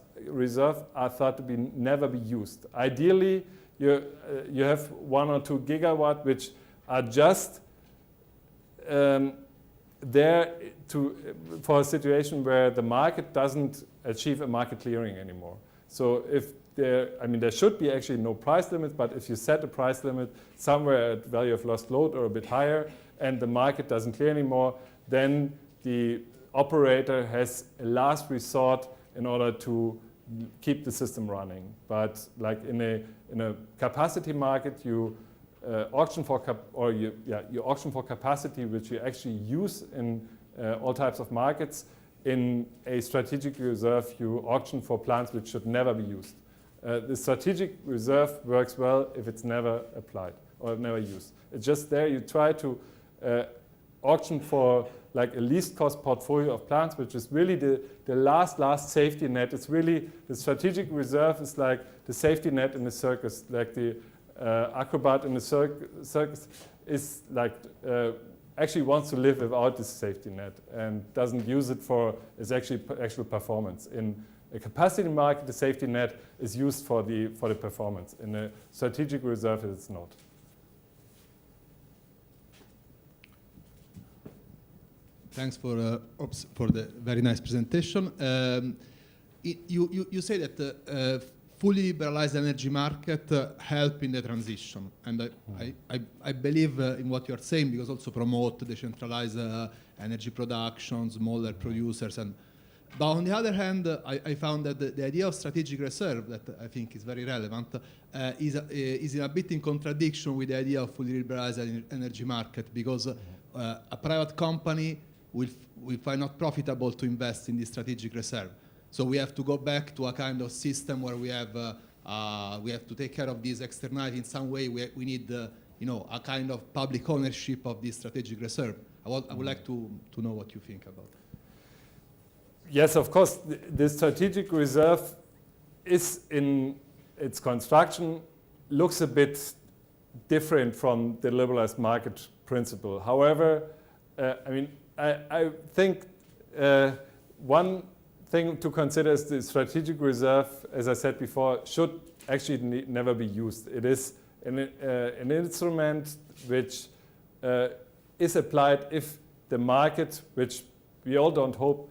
are thought to be never be used. Ideally, you have 1 or 2 gigawatt which are just there for a situation where the market doesn't achieve a market clearing anymore. So if there should be actually no price limit, but if you set a price limit somewhere at value of lost load or a bit higher and the market doesn't clear anymore, then the operator has a last resort in order to keep the system running. But like in a capacity market, you auction for capacity which you actually use in all types of markets. In a strategic reserve, you auction for plants which should never be used. The strategic reserve works well if it's never applied or never used. It's just there. You try to auction for like a least cost portfolio of plants, which is really the last safety net. It's really the strategic reserve is like the safety net in the circus, like the acrobat in the circus is like actually wants to live without this safety net and doesn't use it for its actual performance. In a capacity market, the safety net is used for the performance. In a strategic reserve, it's not. Thanks for the very nice presentation. You say that fully liberalized energy market help in the transition, and I believe in what you are saying, because also promote decentralized energy production, smaller producers, but on the other hand, I found that the idea of strategic reserve, that I think is very relevant, is in a bit in contradiction with the idea of fully liberalized energy market, because a private company will find not profitable to invest in this strategic reserve. So we have to go back to a kind of system where we have to take care of these externalities in some way. We need a kind of public ownership of this strategic reserve. I would like to know what you think about it. Yes, of course, the strategic reserve is in its construction, looks a bit different from the liberalized market principle. However, I think one thing to consider is the strategic reserve, as I said before, should actually never be used. It is an instrument which is applied if the market, which we all don't hope,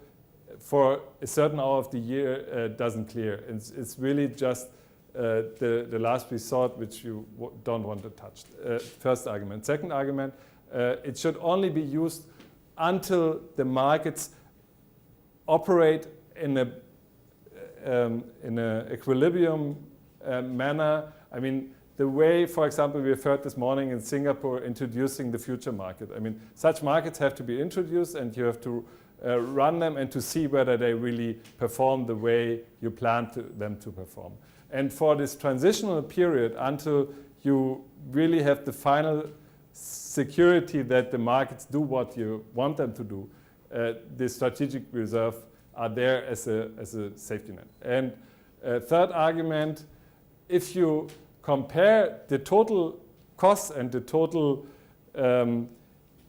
for a certain hour of the year doesn't clear. It's really just the last resort which you don't want to touch. First argument. Second argument, it should only be used until the markets operate in a equilibrium manner. I mean, the way, for example, we have heard this morning in Singapore introducing the future market. I mean, such markets have to be introduced, and you have to run them and to see whether they really perform the way you plan them to perform. And for this transitional period, until you really have the final security that the markets do what you want them to do, the strategic reserve are there as a safety net. And third argument, if you compare the total costs and the total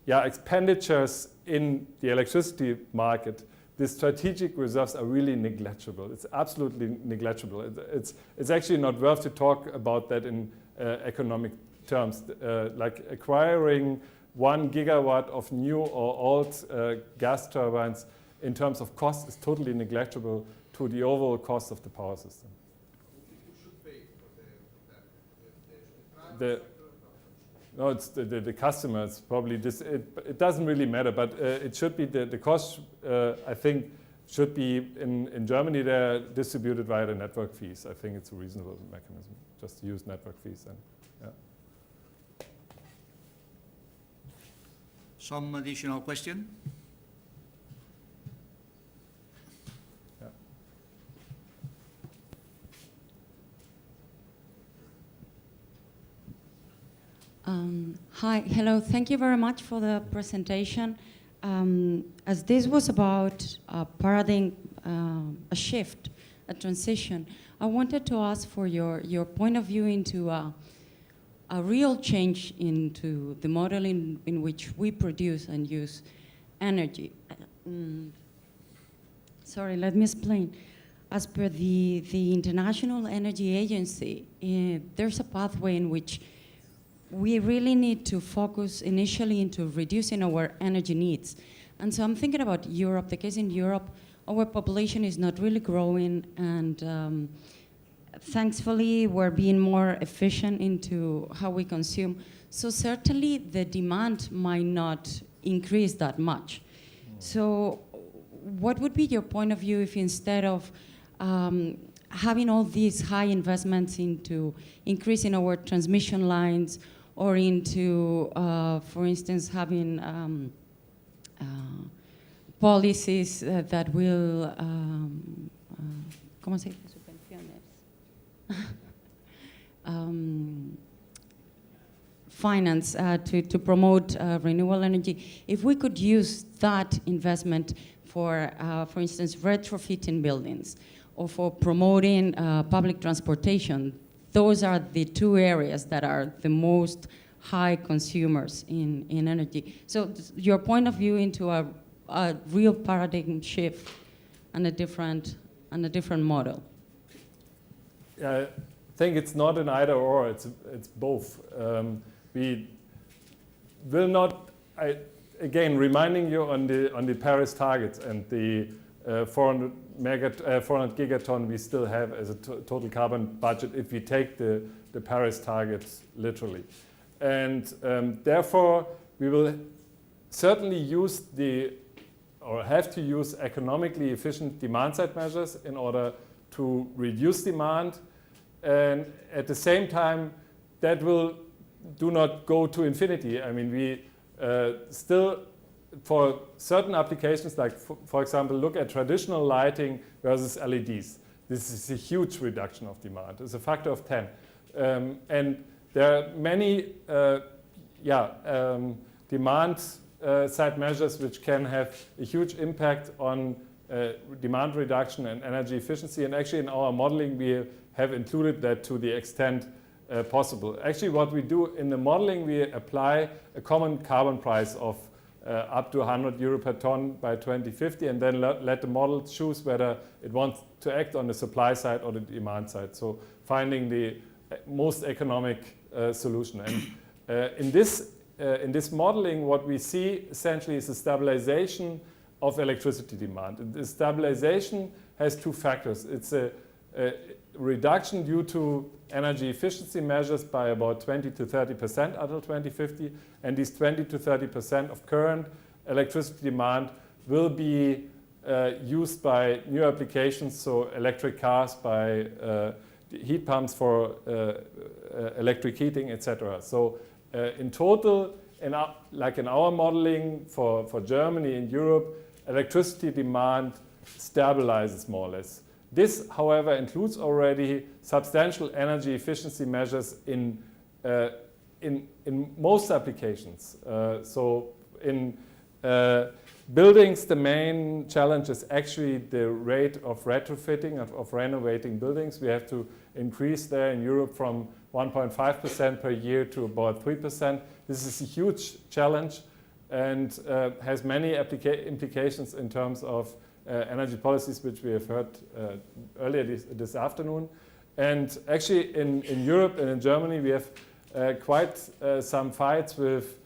expenditures in the electricity market, the strategic reserves are really negligible. It's absolutely negligible. It's actually not worth to talk about that in economic terms. Like acquiring 1 gigawatt of new or old gas turbines in terms of cost is totally negligible to the overall cost of the power system. No, it's the customer. It's probably this. It doesn't really matter, but it should be the cost. I think should be in Germany. They're distributed via the network fees. I think it's a reasonable mechanism. Just use network fees and yeah. Some additional question? Hi, hello. Thank you very much for the presentation. As this was about a paradigm, a shift, a transition, I wanted to ask for your point of view into a real change into the model in which we produce and use energy. Sorry, let me explain. As per the International Energy Agency, there's a pathway in which we really need to focus initially into reducing our energy needs. And so I'm thinking about Europe. The case in Europe, our population is not really growing, and thankfully we're being more efficient into how we consume. So certainly the demand might not increase that much. So what would be your point of view if instead of having all these high investments into increasing our transmission lines, or into, for instance, having policies that will, ¿cómo se dice? Subvenciones. Finance to promote renewable energy. If we could use that investment for instance, retrofitting buildings, or for promoting public transportation, those are the two areas that are the most high consumers in energy. So your point of view into a real paradigm shift and a different model. I think it's not an either or, it's both. We will not, again, reminding you on the Paris targets and the 400 gigaton we still have as a total carbon budget if we take the Paris targets literally. And therefore, we will certainly use have to use economically efficient demand-side measures in order to reduce demand. And at the same time, that will do not go to infinity. I mean, we still, for certain applications, like for example, look at traditional lighting versus LEDs. This is a huge reduction of demand. It's a factor of 10. And there are many demand side measures which can have a huge impact on demand reduction and energy efficiency. And actually in our modeling, we have included that to the extent possible. Actually, what we do in the modeling, we apply a common carbon price of up to 100 euro per ton by 2050, and then let the model choose whether it wants to act on the supply side or the demand side. So finding the most economic solution. And in this modeling, what we see essentially is a stabilization of electricity demand. The stabilization has two factors. It's a reduction due to energy efficiency measures by about 20 to 30% until 2050, and these 20 to 30% of current electricity demand will be used by new applications, so electric cars, by heat pumps for electric heating, etc. So in total, like in our modeling for Germany and Europe, electricity demand stabilizes more or less. This, however, includes already substantial energy efficiency measures in most applications. So in buildings, the main challenge is actually the rate of retrofitting, of renovating buildings. We have to increase there in Europe from 1.5% per year to about 3%. This is a huge challenge and has many implications in terms of energy policies, which we have heard earlier this afternoon. And actually in Europe and in Germany, we have quite some fights with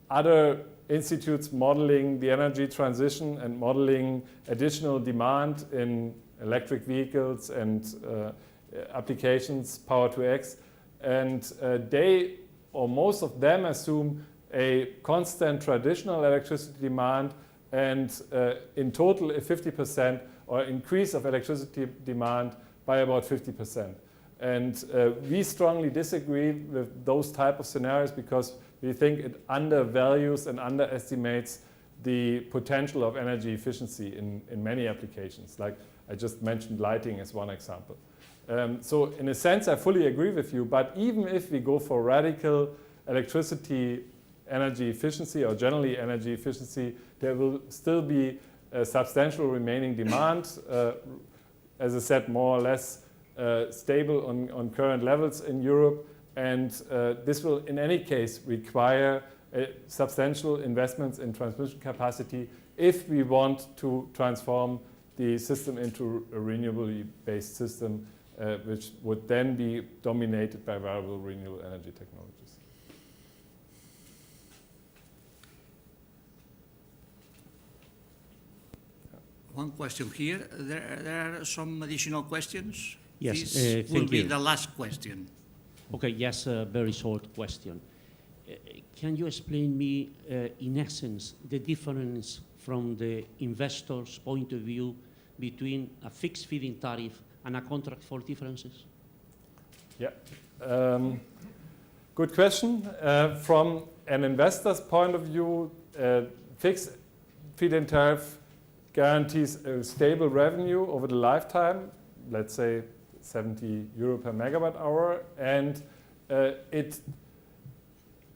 other institutes modeling the energy transition and modeling additional demand in electric vehicles and applications, power to X. And they, or most of them, assume a constant traditional electricity demand and in total a 50% or increase of electricity demand by about 50%. And we strongly disagree with those type of scenarios because we think it undervalues and underestimates the potential of energy efficiency in many applications. Like I just mentioned lighting as one example. So in a sense, I fully agree with you, but even if we go for radical electricity energy efficiency or generally energy efficiency, there will still be a substantial remaining demand. As I said, more or less stable on current levels in Europe. And this will, in any case, require substantial investments in transmission capacity if we want to transform the system into a renewably based system, which would then be dominated by variable renewable energy technologies. One question here. There are some additional questions. Yes, This will thank be you. the last question. Okay, yes, a very short question. Can you explain me, in essence, the difference from the investor's point of view between a fixed feed-in tariff and a contract for differences? Yeah, good question. From an investor's point of view, fixed feed-in tariff guarantees a stable revenue over the lifetime, let's say 70 euro per megawatt hour, and it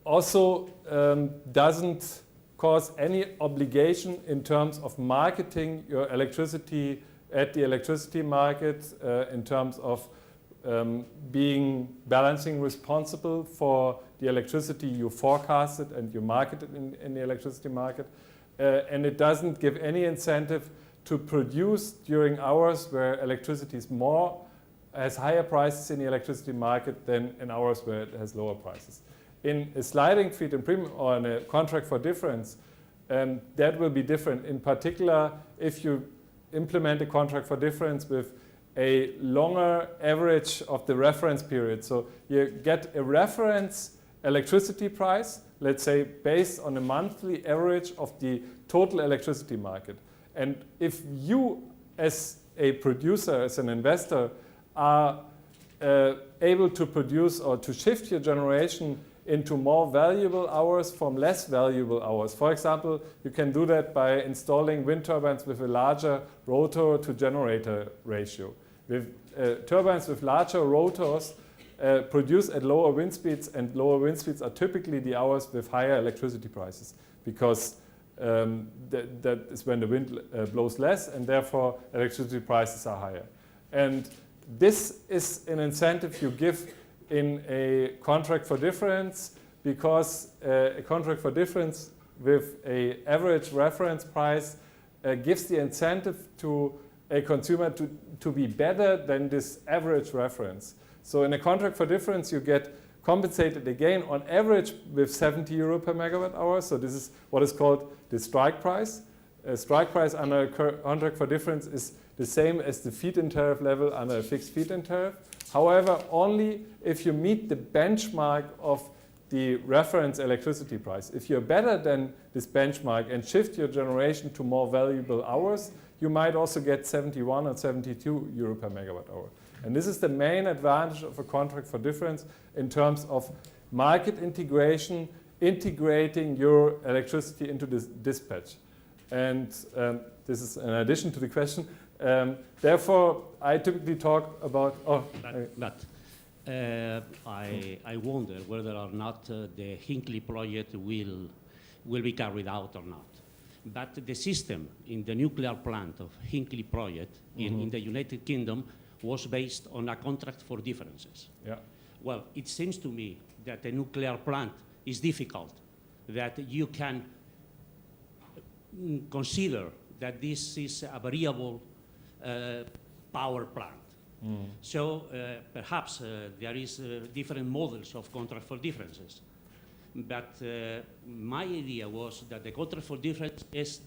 also doesn't cause any obligation in terms of marketing your electricity at the electricity market, in terms of being balancing responsible for the electricity you forecasted and you marketed in the electricity market. And it doesn't give any incentive to produce during hours where electricity is has higher prices in the electricity market than in hours where it has lower prices. In a sliding feed-in premium or in a contract for difference, that will be different. In particular, if you implement a contract for difference with a longer average of the reference period. So you get a reference electricity price, let's say based on a monthly average of the total electricity market. And if you as a producer, as an investor, are able to produce or to shift your generation into more valuable hours from less valuable hours. For example, you can do that by installing wind turbines with a larger rotor to generator ratio. With turbines with larger rotors produce at lower wind speeds, and lower wind speeds are typically the hours with higher electricity prices because that is when the wind blows less and therefore electricity prices are higher. And this is an incentive you give in a contract for difference because a contract for difference with an average reference price gives the incentive to a consumer to be better than this average reference. So in a contract for difference, you get compensated again on average with 70 euro per megawatt hour. So this is what is called the strike price. A strike price under a contract for difference is the same as the feed-in tariff level under a fixed feed-in tariff. However, only if you meet the benchmark of the reference electricity price. If you're better than this benchmark and shift your generation to more valuable hours, you might also get 71 or 72 euro per megawatt hour. And this is the main advantage of a contract for difference in terms of market integration, integrating your electricity into this dispatch. And this is in addition to the question. Therefore, I typically talk about... I wonder whether or not the Hinkley project will be carried out or not. But the system in the nuclear plant of Hinkley project in the United Kingdom was based on a contract for differences. Yeah. Well, it seems to me that a nuclear plant is difficult, that you can consider that this is a variable power plant. So perhaps there is different models of contract for differences. But my idea was that the contract for difference is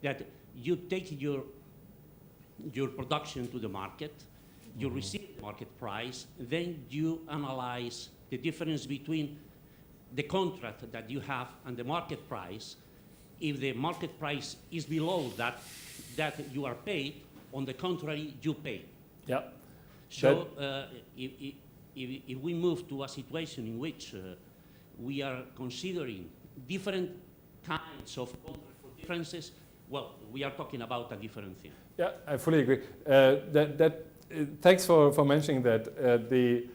that you take your production to the market, you receive the market price, then you analyze the difference between the contract that you have and the market price. If the market price is below that you are paid, on the contrary, you pay. Yeah. So if we move to a situation in which we are considering different kinds of contract for differences, well, we are talking about a different thing. Yeah, I fully agree. Thanks for mentioning that. The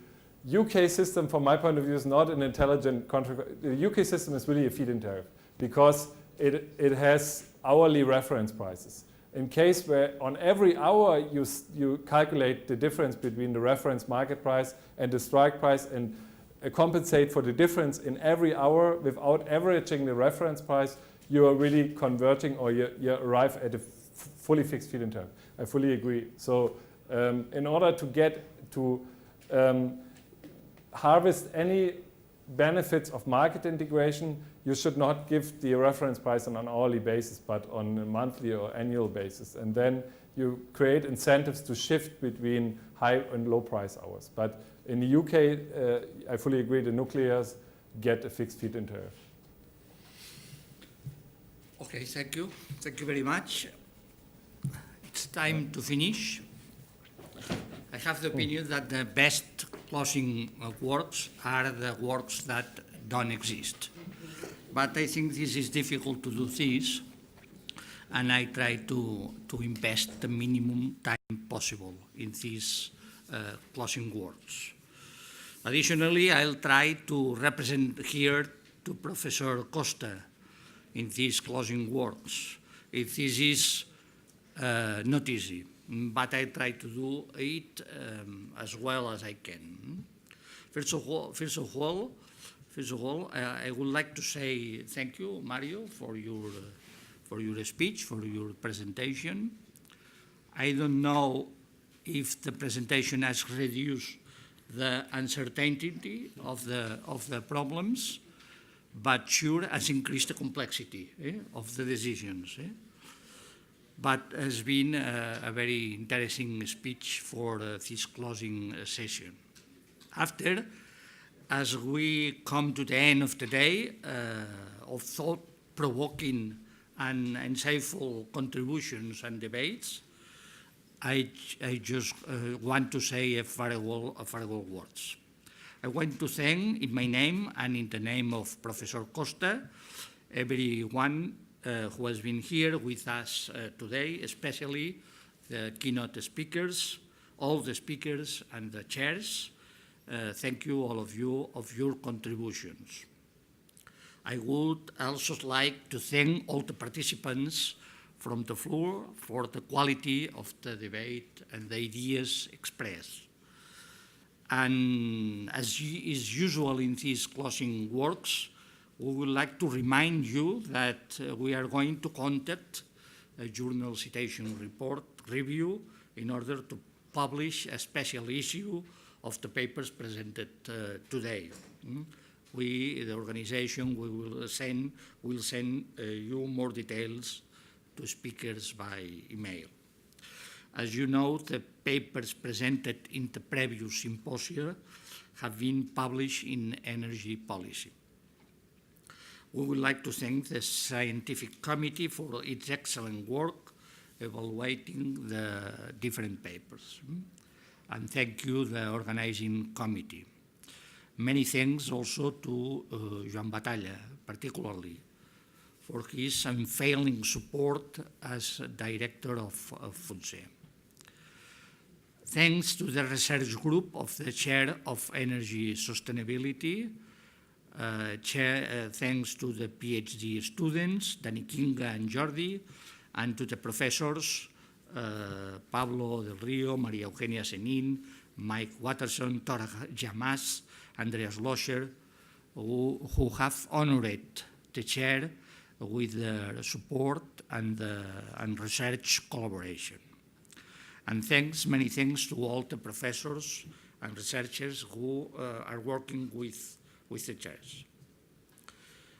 UK system, from my point of view, is not an intelligent contract. The UK system is really a feed-in tariff because it has hourly reference prices. In case where on every hour you calculate the difference between the reference market price and the strike price and compensate for the difference in every hour without averaging the reference price, you are really converting or you arrive at a fully fixed feed-in tariff. I fully agree. So in order to get to harvest any benefits of market integration, you should not give the reference price on an hourly basis, but on a monthly or annual basis. And then you create incentives to shift between high and low price hours. But in the UK, I fully agree, the nuclears get a fixed feed-in tariff. Okay, thank you. Thank you very much. It's time to finish. I have the opinion that the best closing works are the works that don't exist. But I think this is difficult to do this, and I try to invest the minimum time possible in these closing works. Additionally, I'll try to represent here to Professor Costa in these closing works. This is not easy, but I try to do it as well as I can. First of all, I would like to say thank you, Mario, for your speech, for your presentation. I don't know if the presentation has reduced the uncertainty of the problems, but sure has increased the complexity of the decisions. But it has been a very interesting speech for this closing session. After, as we come to the end of the day of thought-provoking and insightful contributions and debates, I just want to say a farewell words. I want to thank, in my name and in the name of Professor Costa, everyone who has been here with us today, especially the keynote speakers, all the speakers and the chairs. Thank you, all of you, of your contributions. I would also like to thank all the participants from the floor for the quality of the debate and the ideas expressed. And as is usual in these closing works, We would like to remind you that we are going to conduct a journal citation report review in order to publish a special issue of the papers presented today. We, the organization, will send you more details to speakers by email. As you know, the papers presented in the previous symposia have been published in Energy Policy. We would like to thank the scientific committee for its excellent work evaluating the different papers. And thank you, the organizing committee. Many thanks also to Joan Batalla, particularly, for his unfailing support as director of FUNSE. Thanks to the research group of the Chair of Energy Sustainability, thanks to the PhD students, Dani Kinga and Jordi, and to the professors, Pablo del Rio, Maria Eugenia Senin, Mike Watterson, Tora Jamas, Andreas Loscher, who have honored the chair with their support and research collaboration. And thanks, many thanks to all the professors and researchers who are working with the chairs.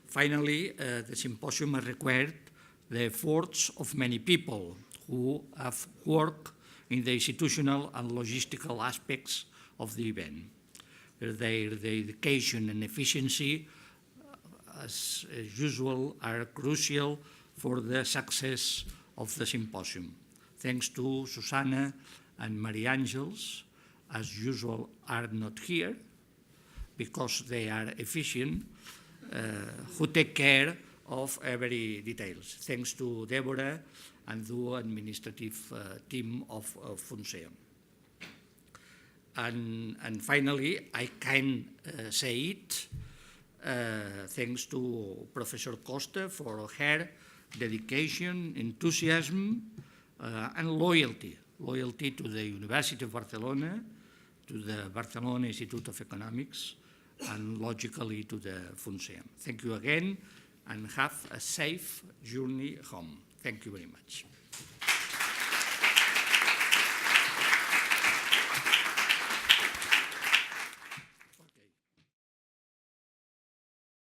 Finally, the symposium required the efforts of many people who have worked in the institutional and logistical aspects of the event. Their dedication and efficiency, as usual, are crucial for the success of the symposium. Thanks to Susanna and Marie Angels, as usual, are not here because they are efficient, who take care of every details. Thanks to Deborah and the administrative team of FUNSE. And finally, I can say it, thanks to Professor Costa for her dedication, enthusiasm, and loyalty to the University of Barcelona, to the Barcelona Institute of Economics, and logically to the FUNSE. Thank you again, and have a safe journey home. Thank you very much.